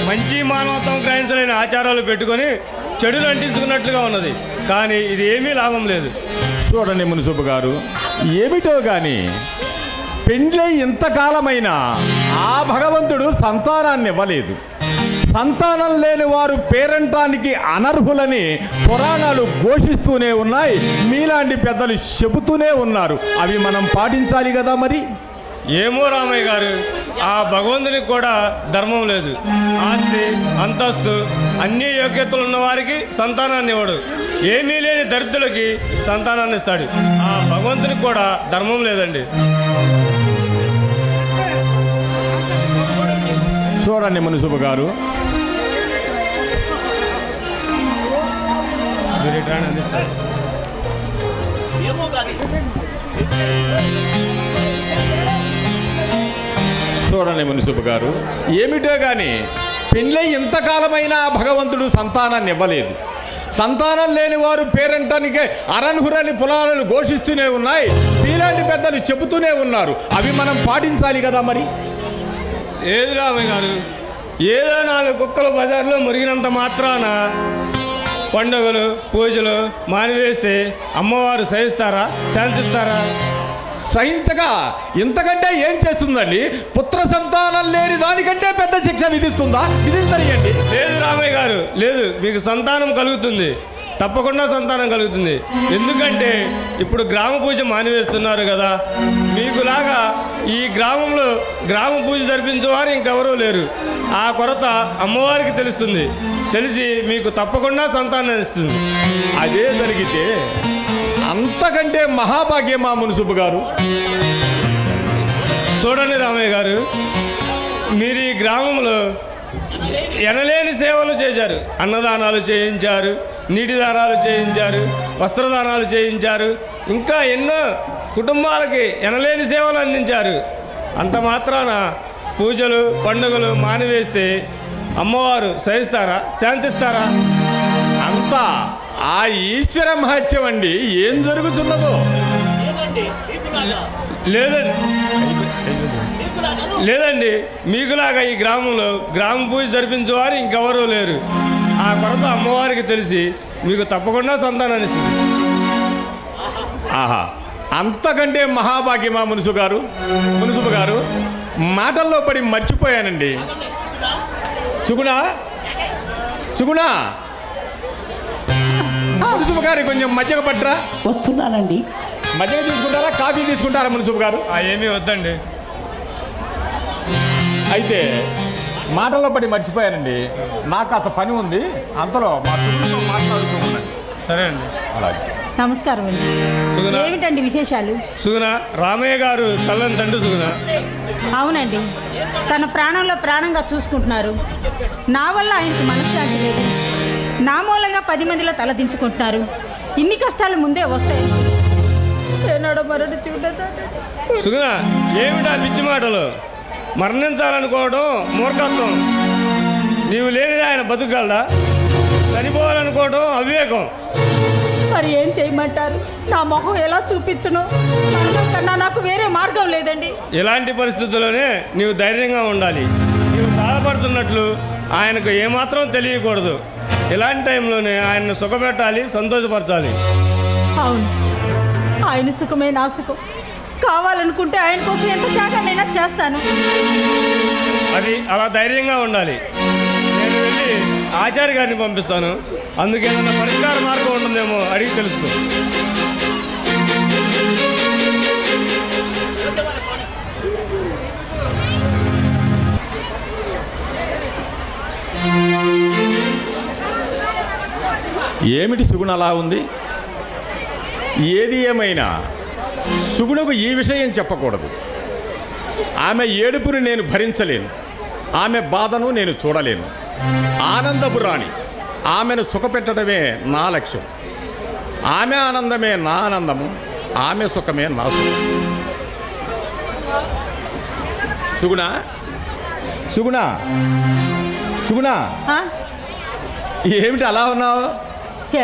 మంచి మానవత్వం గ్రహించలేని ఆచారాలు పెట్టుకొని చెడులు అంటించుకున్నట్లుగా ఉన్నది. కానీ ఇది ఏమీ లాభం లేదు. చూడండి మున్సిపల్ గారు, ఏమిటో కానీ పెండ్లై ఇంతకాలమైనా ఆ భగవంతుడు సంతానాన్ని ఇవ్వలేదు. సంతానం లేని వారు పేరంటానికి అనర్హులని పురాణాలు ఘోషిస్తూనే ఉన్నాయి. మీలాంటి పెద్దలు చెబుతూనే ఉన్నారు. అవి మనం పాటించాలి కదా. మరి ఏమో రామయ్య గారు, ఆ భగవంతునికి కూడా ధర్మం లేదు. ఆస్తి అంతస్తు అన్ని యోగ్యతలు ఉన్న వారికి సంతానాన్ని ఇవ్వడు. ఏమీ లేని దరిద్రులకి సంతానాన్ని ఇస్తాడు. ఆ భగవంతునికి కూడా ధర్మం లేదండి. చూడండి మున్సిపల్ గారు, మీరు ఇట్లా అందిస్తారు. చూడండి మున్సిపు గారు, ఏమిటో కానీ పెళ్ళై ఇంతకాలమైనా భగవంతుడు సంతానాన్ని ఇవ్వలేదు. సంతానం లేని వారు పేరంటానికి అరన్హురని పొలాలను ఘోషిస్తూనే ఉన్నాయి. మీలాంటి పెద్దలు చెబుతూనే ఉన్నారు. అవి మనం పాటించాలి కదా. మరి ఏది రామయ్య గారు, ఏదో 4 కుక్కలు బజార్లో మురిగినంత మాత్రాన పండుగలు పూజలు మానివేస్తే అమ్మవారు సహిస్తారా, శాంతిస్తారా? సహించగా ఇంతకంటే ఏం చేస్తుందండి? పుత్ర సంతానం లేని దానికంటే పెద్ద శిక్ష విధిస్తుందా? విధించనియండి. లేదు రామయ్య గారు, లేదు. మీకు సంతానం కలుగుతుంది, తప్పకుండా సంతానం కలుగుతుంది. ఎందుకంటే ఇప్పుడు గ్రామ పూజ మానివేస్తున్నారు కదా. మీకులాగా ఈ గ్రామంలో గ్రామ పూజ జరిపించేవారు ఇంకెవరూ లేరు. ఆ కొరత అమ్మవారికి తెలుస్తుంది. తెలిసి మీకు తప్పకుండా సంతానం ఇస్తుంది. అదే జరిగితే అంతకంటే మహాభాగ్యమా మున్సిపు గారు? చూడండి రామయ్య గారు, మీరు ఈ గ్రామంలో ఎనలేని సేవలు చేశారు. అన్నదానాలు చేయించారు, నీటి దానాలు చేయించారు, వస్త్రదానాలు చేయించారు, ఇంకా ఎన్నో కుటుంబాలకి ఎనలేని సేవలు అందించారు. అంత మాత్రాన పూజలు పండుగలు మానివేస్తే అమ్మవారు సహిస్తారా, శాంతిస్తారా? అంతా ఆ ఈశ్వర మహత్యం అండి. ఏం జరుగుతున్నదో లేదండి. మీకులాగా ఈ గ్రామంలో గ్రామ పూజ జరిపించేవారు ఇంకెవరూ లేరు. ఆ కొరత అమ్మవారికి తెలిసి మీకు తప్పకుండా సంతానాన్ని ఇస్తుంది. ఆహా, అంతకంటే మహాభాగ్యమా మున్సిపు గారు? మాటల్లో పడి మర్చిపోయానండి. సుగుణ మున్సిపు గారు కొంచెం మజ్జిగ పట్టరా. వస్తున్నానండి. మజ్జిగ తీసుకుంటారా, కాఫీ తీసుకుంటారా మున్సిపు గారు? ఏమీ వద్దండి. అయితే మాటల్లో పడి మర్చిపోయానండి. నాకు కాస్త పని ఉంది, అంతలో మా కుటుంబంతో మాట్లాడుతూ ఉండండి. సరే అండి. అలాగే. నమస్కారం అండి. సుగుణ, ఏమిటండి విశేషాలు? సుగుణ, రామయ్య గారు చల్లని తండ్రి సుగుణ. అవునండి, తన ప్రాణంలో ప్రాణంగా చూసుకుంటున్నారు. నా వల్ల ఆయనకు మనశ్శాంతి లేదు. నా మూలంగా 10 మందిలో తలదించుకుంటున్నారు. ఇన్ని కష్టాలు ముందే వస్తాయి. ఏనాడో మరణ చూడదా. సుగుణ, ఏమిటా పిచ్చి మాటలు? మరణించాలనుకోవడం మూర్ఖత్వం. నీవు లేనిది ఆయన బతుకగలడా? చనిపోవాలనుకోవడం అవివేకం. మరి ఏం చేయమంటారు? నా మొహం ఎలా చూపించను? మరణం కన్నా నాకు వేరే మార్గం లేదండి. ఇలాంటి పరిస్థితుల్లోనే నీవు ధైర్యంగా ఉండాలి. నీవు బాధపడుతున్నట్లు ఆయనకు ఏమాత్రం తెలియకూడదు. ఇలాంటి టైంలోనే ఆయన్ని సుఖపెట్టాలి, సంతోషపరచాలి. అవును, ఆయన సుఖమే నా సుఖం. కావాలనుకుంటే ఆయన కోసం ఎంత త్యాగమైనా చేస్తాను. అది అలా ధైర్యంగా ఉండాలి. నేను వెళ్ళి ఆచార్య గారిని పంపిస్తాను. అందుకేమన్నా పరిష్కార మార్గం ఉంటుందేమో అడిగి తెలుసుకో. ఏమిటి సుగుణ అలా ఉంది? ఏది ఏమైనా సుగుణకు ఈ విషయం చెప్పకూడదు. ఆమె ఏడుపుని నేను భరించలేను, ఆమె బాధను నేను చూడలేను. ఆనందపు రాణి, ఆమెను సుఖపెట్టడమే నా లక్ష్యం. ఆమె ఆనందమే నా ఆనందము, ఆమె సుఖమే నా సుఖం. సుగుణ సుగుణ సుగుణ, ఏమిటి అలా ఉన్నావు?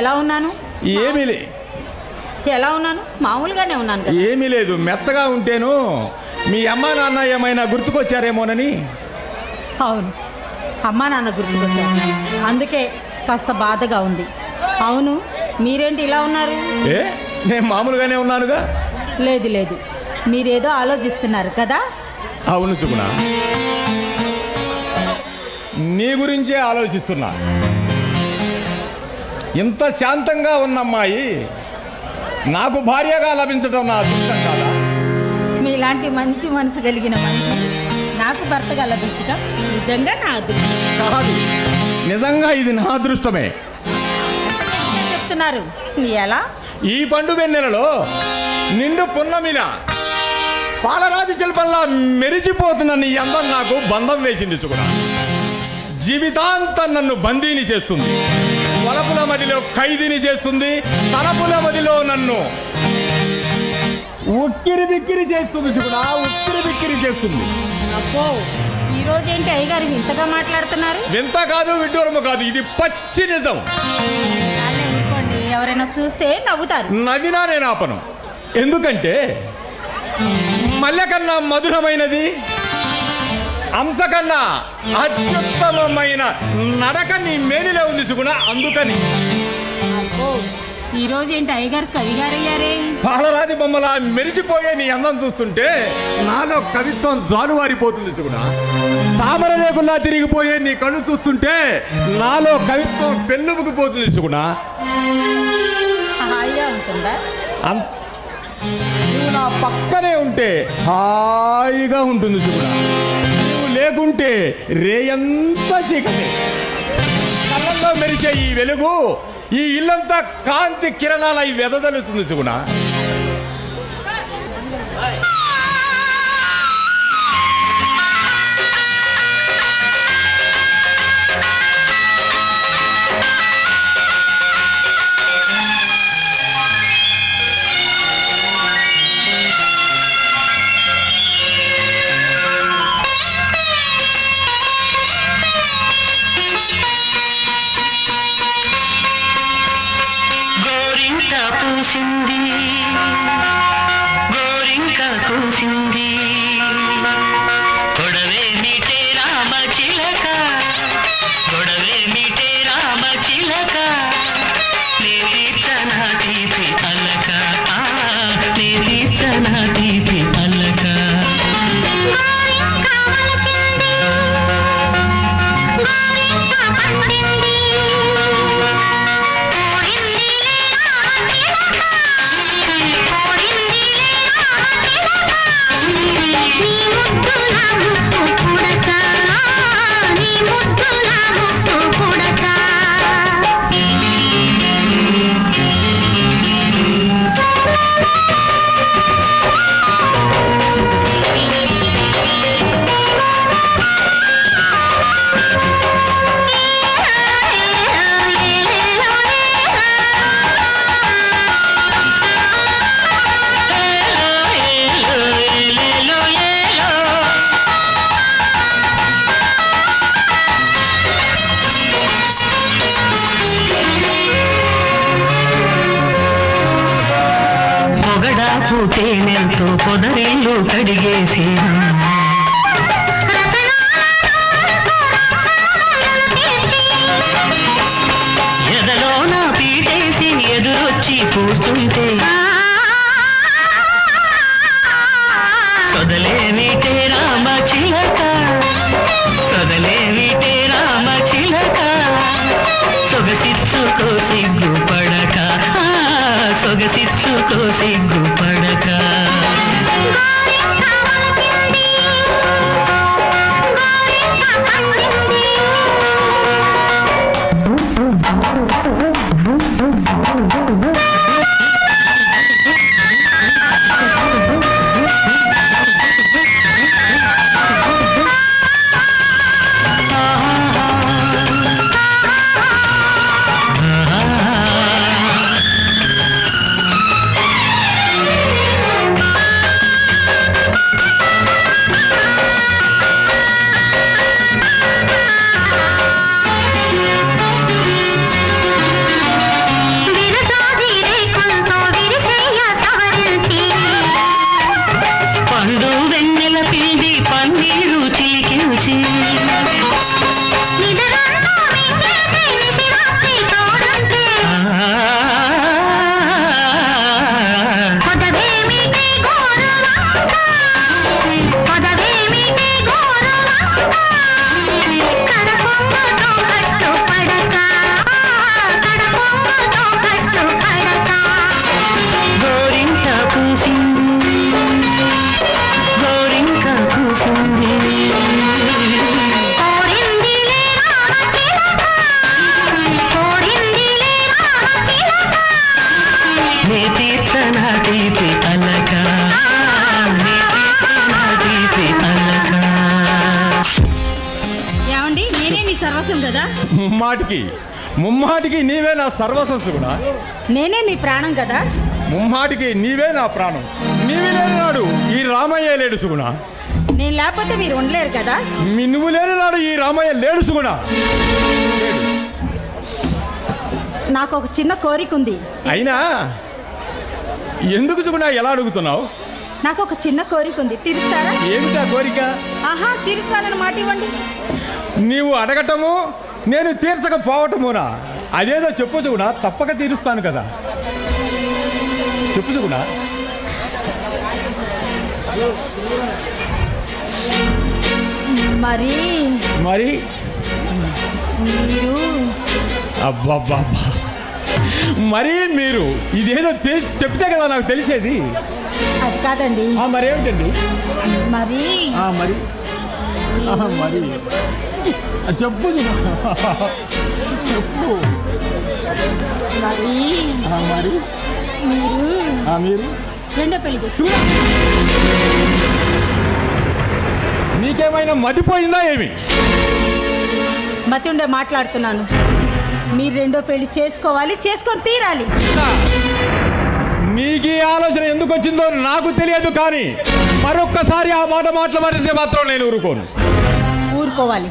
ఎలా ఉన్నాను? ఎలా ఉన్నాను? మామూలుగానే ఉన్నాను కదా. ఏమీ లేదు, మెత్తగా ఉంటేను మీ అమ్మా నాన్న ఏమైనా గుర్తుకొచ్చారేమోనని. అవును, అమ్మా నాన్న గుర్తుకొచ్చారు. అందుకే కాస్త బాధగా ఉంది. అవును, మీరేంటి ఇలా ఉన్నారు? నేను మామూలుగానే ఉన్నానుగా. లేదు, మీరేదో ఆలోచిస్తున్నారు కదా. అవును సుగుణ, నీ గురించే ఆలోచిస్తున్నా. ఇంత శాంతంగా ఉన్న అమ్మాయి నాకు భార్యగా లభించడం నా అదృష్టం కాదా? మీలాంటి మంచి మనసు కలిగిన మనిషి నాకు భర్తగా లభించడం నిజంగా నా అదృష్టం కాదు. నిజంగా ఇది నా అదృష్టమే. చెప్తున్నారు ఎలా? ఈ పండు వెన్నెలలో నిండు పున్నమిన పాలరాతి శిల్పంలా మెరిచిపోతున్న నీ అందం నాకు బంధం వేసింది సుగుణ. జీవితాంతం నన్ను బందీని చేస్తుంది. వలపుల మదిలో ఖైదీని చేస్తుంది, తలపుల మదిలో నన్ను ఉక్కిరి బిక్కిరి చేస్తుంది సుగుణ, ఉక్కిరి బిక్కిరి చేస్తుంది. అబ్బో, ఈ రోజు ఏంటి అయ్యగారు ఇంతగా మాట్లాడుతున్నారు? వింత కాదు, విడ్డూరము కాదు, ఇది పచ్చి నిజం. అనుకోండి, ఎవరైనా చూస్తే నవ్వుతారు. నవ్వినా నేను ఆపను. ఎందుకంటే మల్లె కన్నా మధురమైనది, అంశ కన్నా అత్యుత్తమమైన నడక నీ మేనిలో ఉంది సుగుణ. అందుకని ఈ రోజు ఏంటి అయ్యగారు కవిగారయ్యారే? పాలరాతి బొమ్మలా మెరిసిపోయే నీ అందం చూస్తుంటే నాలో కవిత్వం జాలువారిపోతుంది సుగుణ. తామర లేకుండా తిరిగిపోయే నీ కళ్ళు చూస్తుంటే నాలో కవిత్వం పెళ్ళుముకుపోతుంది సుగుణ. హాయిగా ఉంటుందా? నువ్వు నా పక్కనే ఉంటే హాయిగా ఉంటుంది సుగుణ. నువ్వు లేకుంటే రేయంతా చీకటే. కళ్ళల్లో మెరిసే ఈ వెలుగు ఈ ఇల్లంతా కాంతి కిరణాల ఈ వెదజల్లుతుంది సుగుణ. కూసింది గోరింక కూసింది గొడవే మీటే రామ చిలక గొడవే మీటే రామ చిలక నీ తీర్చనా తీపి అలక నీ తీర్చనా తీపి అలక తేనెలతో పొదరేళ్ళు కడిగేసి ఎదలో నా పీటేసి ఎదురొచ్చి కూర్చుంటే సొదలేమిటే రామ చిలక సొదలేమిటే రామ చిలక సొగసిచ్చుకో సిగ్గు పడక సొగసిచ్చుకో సిగ్గు పడక మాటికి ముమ్మాటికి నీవే నా సర్వస్వం సుగుణ. నేనే మీ ప్రాణం కదా. ముమ్మాటికి నీవే నా ప్రాణం. నీవే లేని నాడు ఈ రామయ్య లేడు సుగుణ. నేను లేకపోతే మీరు ఉండలేరు కదా. నువ్వు లేని నాడు ఈ రామయ్య లేడు సుగుణ. నాకు ఒక చిన్న కోరిక ఉంది. అయినా ఎందుకు సుగుణ ఎలా అడుగుతున్నావు? నాకు ఒక చిన్న కోరిక ఉంది, తీరుస్తారా? ఏమిటా కోరిక? ఆహా, తీరుస్తానని మాట ఇవ్వండి. నీవు అడగటము నేను తీర్చకపోవటమునా? అదేదో చెప్పు సుగుణ, తప్పక తీరుస్తాను కదా. చెప్పు సుగుణ. మరి మరి మీరు అబ్బబ్బబ్బా, మరి మీరు ఇదేదో చెప్తే కదా నాకు తెలిసేది. అది కాదండి. మరేమిటండి? మరి మరి మరి చెప్పు చెప్పు. మరి మరి మీరు రెండో పెళ్లి చేసి నీకేమైనా మతిపోయిందా ఏమి? మతి ఉండే మాట్లాడుతున్నాను. మీరు రెండో పెళ్లి చేసుకోవాలి, చేసుకొని తీరాలి. నీకు ఈ ఆలోచన ఎందుకు వచ్చిందో నాకు తెలియదు, కానీ మరొక్కసారి ఆ మాట మాట్లాడితే మాత్రం నేను ఊరుకోను. ఊరుకోవాలి,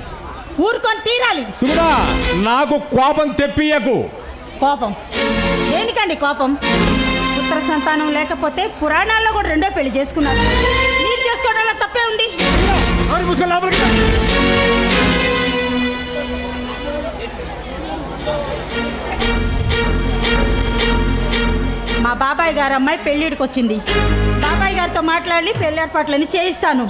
ఊరుకొని తీరాలి. సుగుణ, నాకు కోపం తెప్పియకు. కోపం దేనికండి? కోపం పుత్ర సంతానం లేకపోతే పురాణాల్లో కూడా రెండో పెళ్లి చేసుకున్నారు. మీరు చేసుకోవడంలో తప్పే ఉంది. మా బాబాయ్ గారు అమ్మాయి పెళ్ళిడికి వచ్చింది. బాబాయ్ గారితో మాట్లాడి పెళ్లి ఏర్పాట్లన్నీ చేయిస్తాను.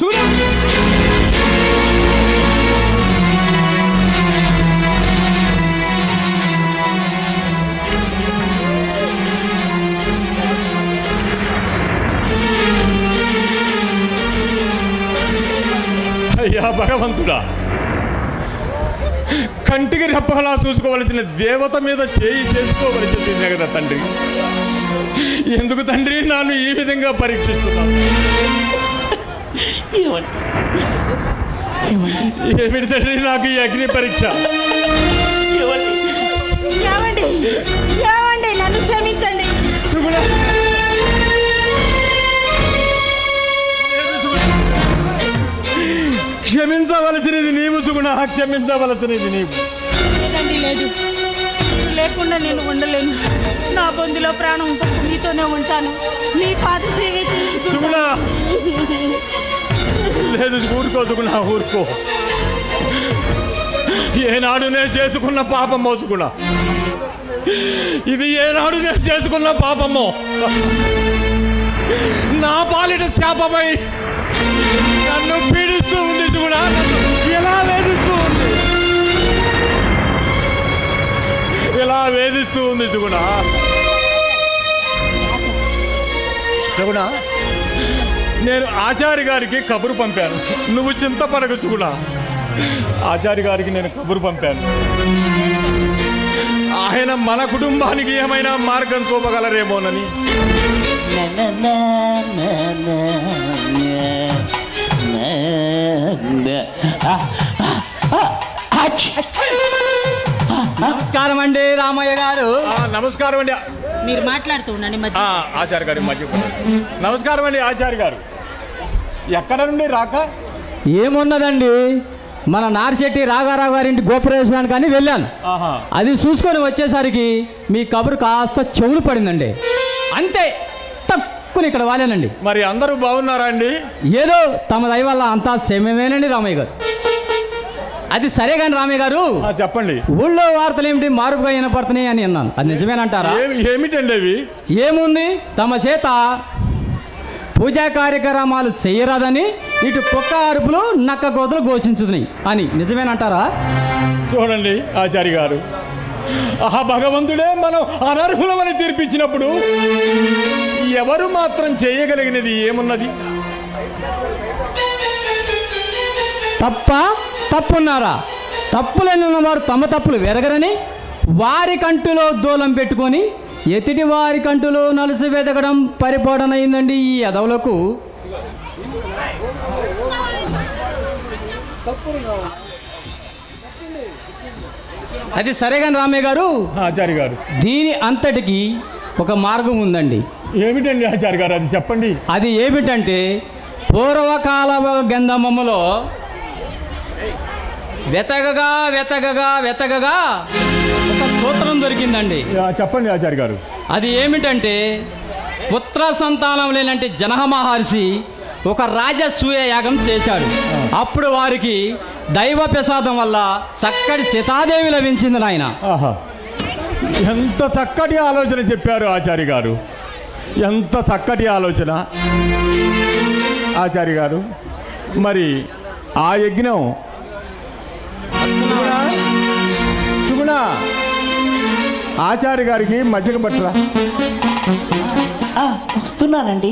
అయ్యా భగవంతుడా, కంటికి రెప్పలా చూసుకోవలసిన దేవత మీద చేయి చేసుకోవలసిందే కదా తండ్రి. ఎందుకు తండ్రి నన్ను ఈ విధంగా పరీక్షిస్తున్నాను? ఏమిటి తండ్రి నాకు ఈ అగ్ని పరీక్ష? నన్ను క్షమించండి. క్షమించవలసినది నీవు సుగుణ, క్షమించవలసినది నీవు. లేదు, లేకుండా నేను ఉండలేను. నా బొందిలో ప్రాణం ఉంటుంది, మీతోనే ఉంటాను. మీ పాద సేవ సుగుణ. లేదు, ఊరుకో సుగుణ, ఊరుకో. ఏనాడు నేను చేసుకున్న పాపమో సుగుణ, ఇది ఏనాడు నేను చేసుకున్న పాపమో. నా పాలిట శాపమై నన్ను పీడిస్తూ ఉంది సుగుణ, ఎలా వేధిస్తూ ఉంది, ఎలా వేధిస్తూ ఉంది సుగుణ. సుగుణ, నేను ఆచార్య గారికి కబురు పంపాను, నువ్వు చింతపడకు సుగుణ. ఆచార్య గారికి నేను కబురు పంపాను. ఆయన మన కుటుంబానికి ఏమైనా మార్గం చూపగలరేమోనని. నమస్కారం అండి రామయ్య గారు. నమస్కారం అండి. మీరు మాట్లాడుతూ ఉండండి. ఆచార్య గారి మధ్య నమస్కారం అండి. ఆచార్య గారు ఎక్కడ నుండి రాక? ఏమున్నదండి, మన నారిశెట్టి రాఘారావు గారింటి గోపురేశ్వరానికి అని వెళ్ళాను. అది చూసుకొని వచ్చేసరికి మీ కబురు కాస్త చెవులు పడిందండి. అంతే, తక్కువ ఇక్కడ వాలేనండి. మరి అందరూ బాగున్నారా అండి? ఏదో తమ దయ వల్ల అంతా క్షేమమేనండి రామయ్య గారు. అది సరే కానీ రామయ్య గారు చెప్పండి, ఊళ్ళో వార్తలు ఏమిటి మారుపుగా వినపడుతున్నాయి అని అన్నాను. అది నిజమేనంటారా? ఏమిటండి అవి? ఏముంది, తమ చేత పూజా కార్యక్రమాలు చేయరాదని ఇటు కుక్క అరుపులు నక్క కోతలు ఘోషించుతున్నాయి అని నిజమేనంటారా? చూడండి ఆచార్య గారు, ఆ భగవంతుడే మనం అనర్హులమని తీర్పిచ్చినప్పుడు ఎవరు మాత్రం చేయగలిగినది ఏమున్నది? తప్పున్నారా? తప్పులైన వారు తమ తప్పులు వెరగరని వారి కంటిలో దూలం పెట్టుకొని ఎతిటి వారి కంటిలో నలుసు వెతకడం పరిపాడనైందండి ఈ ఎదవులకు. అది సరే కానీ రామయ్య గారు, ఆచార్య గారు, దీని అంతటికి ఒక మార్గం ఉందండి. ఏమిటండి ఆచార్య గారు, అది చెప్పండి. అది ఏమిటంటే పూర్వకాల గంధమములో వెతగగా వెతగగా వెతగగా ఒక సూత్రం దొరికిందండి. చెప్పండి ఆచార్య గారు. అది ఏమిటంటే పుత్ర సంతానం లేనంటే జనక మహర్షి ఒక రాజసూయ యాగం చేశాడు. అప్పుడు వారికి దైవ ప్రసాదం వల్ల చక్కటి సీతాదేవి లభించింది నాయన. ఆహా, ఎంత చక్కటి ఆలోచన చెప్పారు ఆచార్య గారు, ఎంత చక్కటి ఆలోచన ఆచార్య గారు. మరి ఆ యజ్ఞం సుగుణ ఆచార్య గారికి మజ్జిగ పట్టరా. వస్తున్నానండి.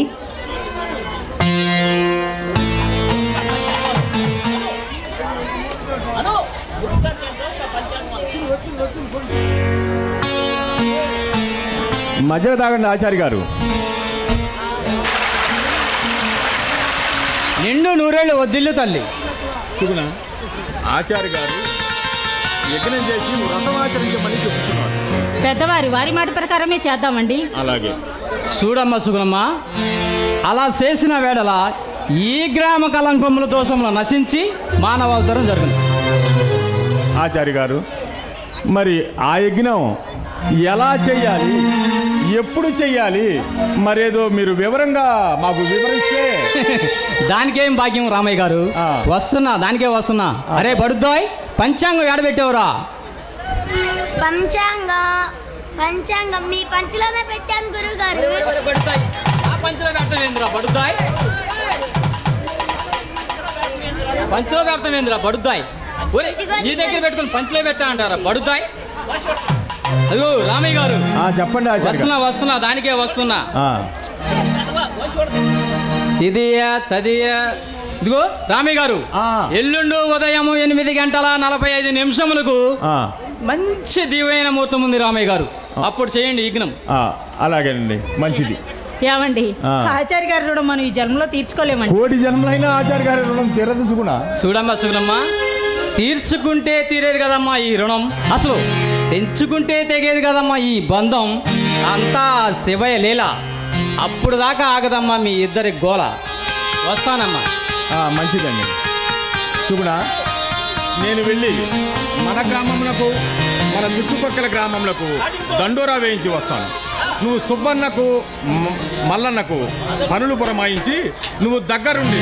మజ్జిగ తాగండి ఆచార్య గారు. నిండు నూరేళ్ళు వద్దిల్లు తల్లి. సుగుణ ఆచార్య గారు యజ్ఞం చేసి వ్రతం ఆచరించమని చెప్తున్నారు. పెద్దవారి వారి మాట ప్రకారమే చేద్దామండి. అలాగే చూడమ్మ సుగుణమ్మ, అలా చేసిన వేళల ఈ గ్రామ కలంకముల దోషంలో నశించి మానవావతారం జరుగుతుంది. ఆచార్య గారు, మరి ఆ యజ్ఞం ఎలా చెయ్యాలి, ఎప్పుడు చెయ్యాలి, మరేదో మీరు వివరంగా మాకు వివరిస్తే. దానికేం భాగ్యం రామయ్య గారు, వస్తున్నా, దానికే వస్తున్నా. అరే బడుద్దాయ్, పంచాంగం ఏడబెట్టావురా? పంచాంగం మీ పంచలోనే పెట్టాను గురువు గారు. పంచలో అర్థమేంద్రా బడుద్దాయ్, పంచలో అర్థమేంద్రా బడుద్దాయ్. నీ దగ్గర పెట్టుకుని పంచలో పెట్టా అంటారా బడుద్దాయ్? అయ్యో రామయ్య గారు, చెప్పండి. వస్తున్నా, దానికే వస్తున్నా. ఇదియా తదియా. ఇదిగో రామయ్య గారు, ఎల్లుండు ఉదయం 8:45 మంచి దివ్యమైన ముహూర్తం ఉంది రామయ్య గారు, అప్పుడు చేయండి యజ్ఞం. అలాగేనండి, మంచిది. ఏమండి, ఆచార్య గారి రుణం మనం ఈ జన్మలో తీర్చుకోలేమండి. కోటి జన్మలైనా ఆచార్య గారి రుణం తీరదు సుగుణ. చూడమ్మా సుగుణమ్మ, తీర్చుకుంటే తీరేది కదమ్మా ఈ రుణం, అసలు తెంచుకుంటే తెగేది కదమ్మా ఈ బంధం. అంతా శివయ లీల, అప్పుడు దాకా ఆగదమ్మా మీ ఇద్దరి గోల. వస్తానమ్మా. మంచిదండి సుగుణ, నేను వెళ్ళి మన గ్రామములకు మన చుట్టుపక్కల గ్రామములకు దండోరా వేయించి వస్తాను. నువ్వు సుబ్బన్నకు మల్లన్నకు పనులు పురమాయించి నువ్వు దగ్గరుండి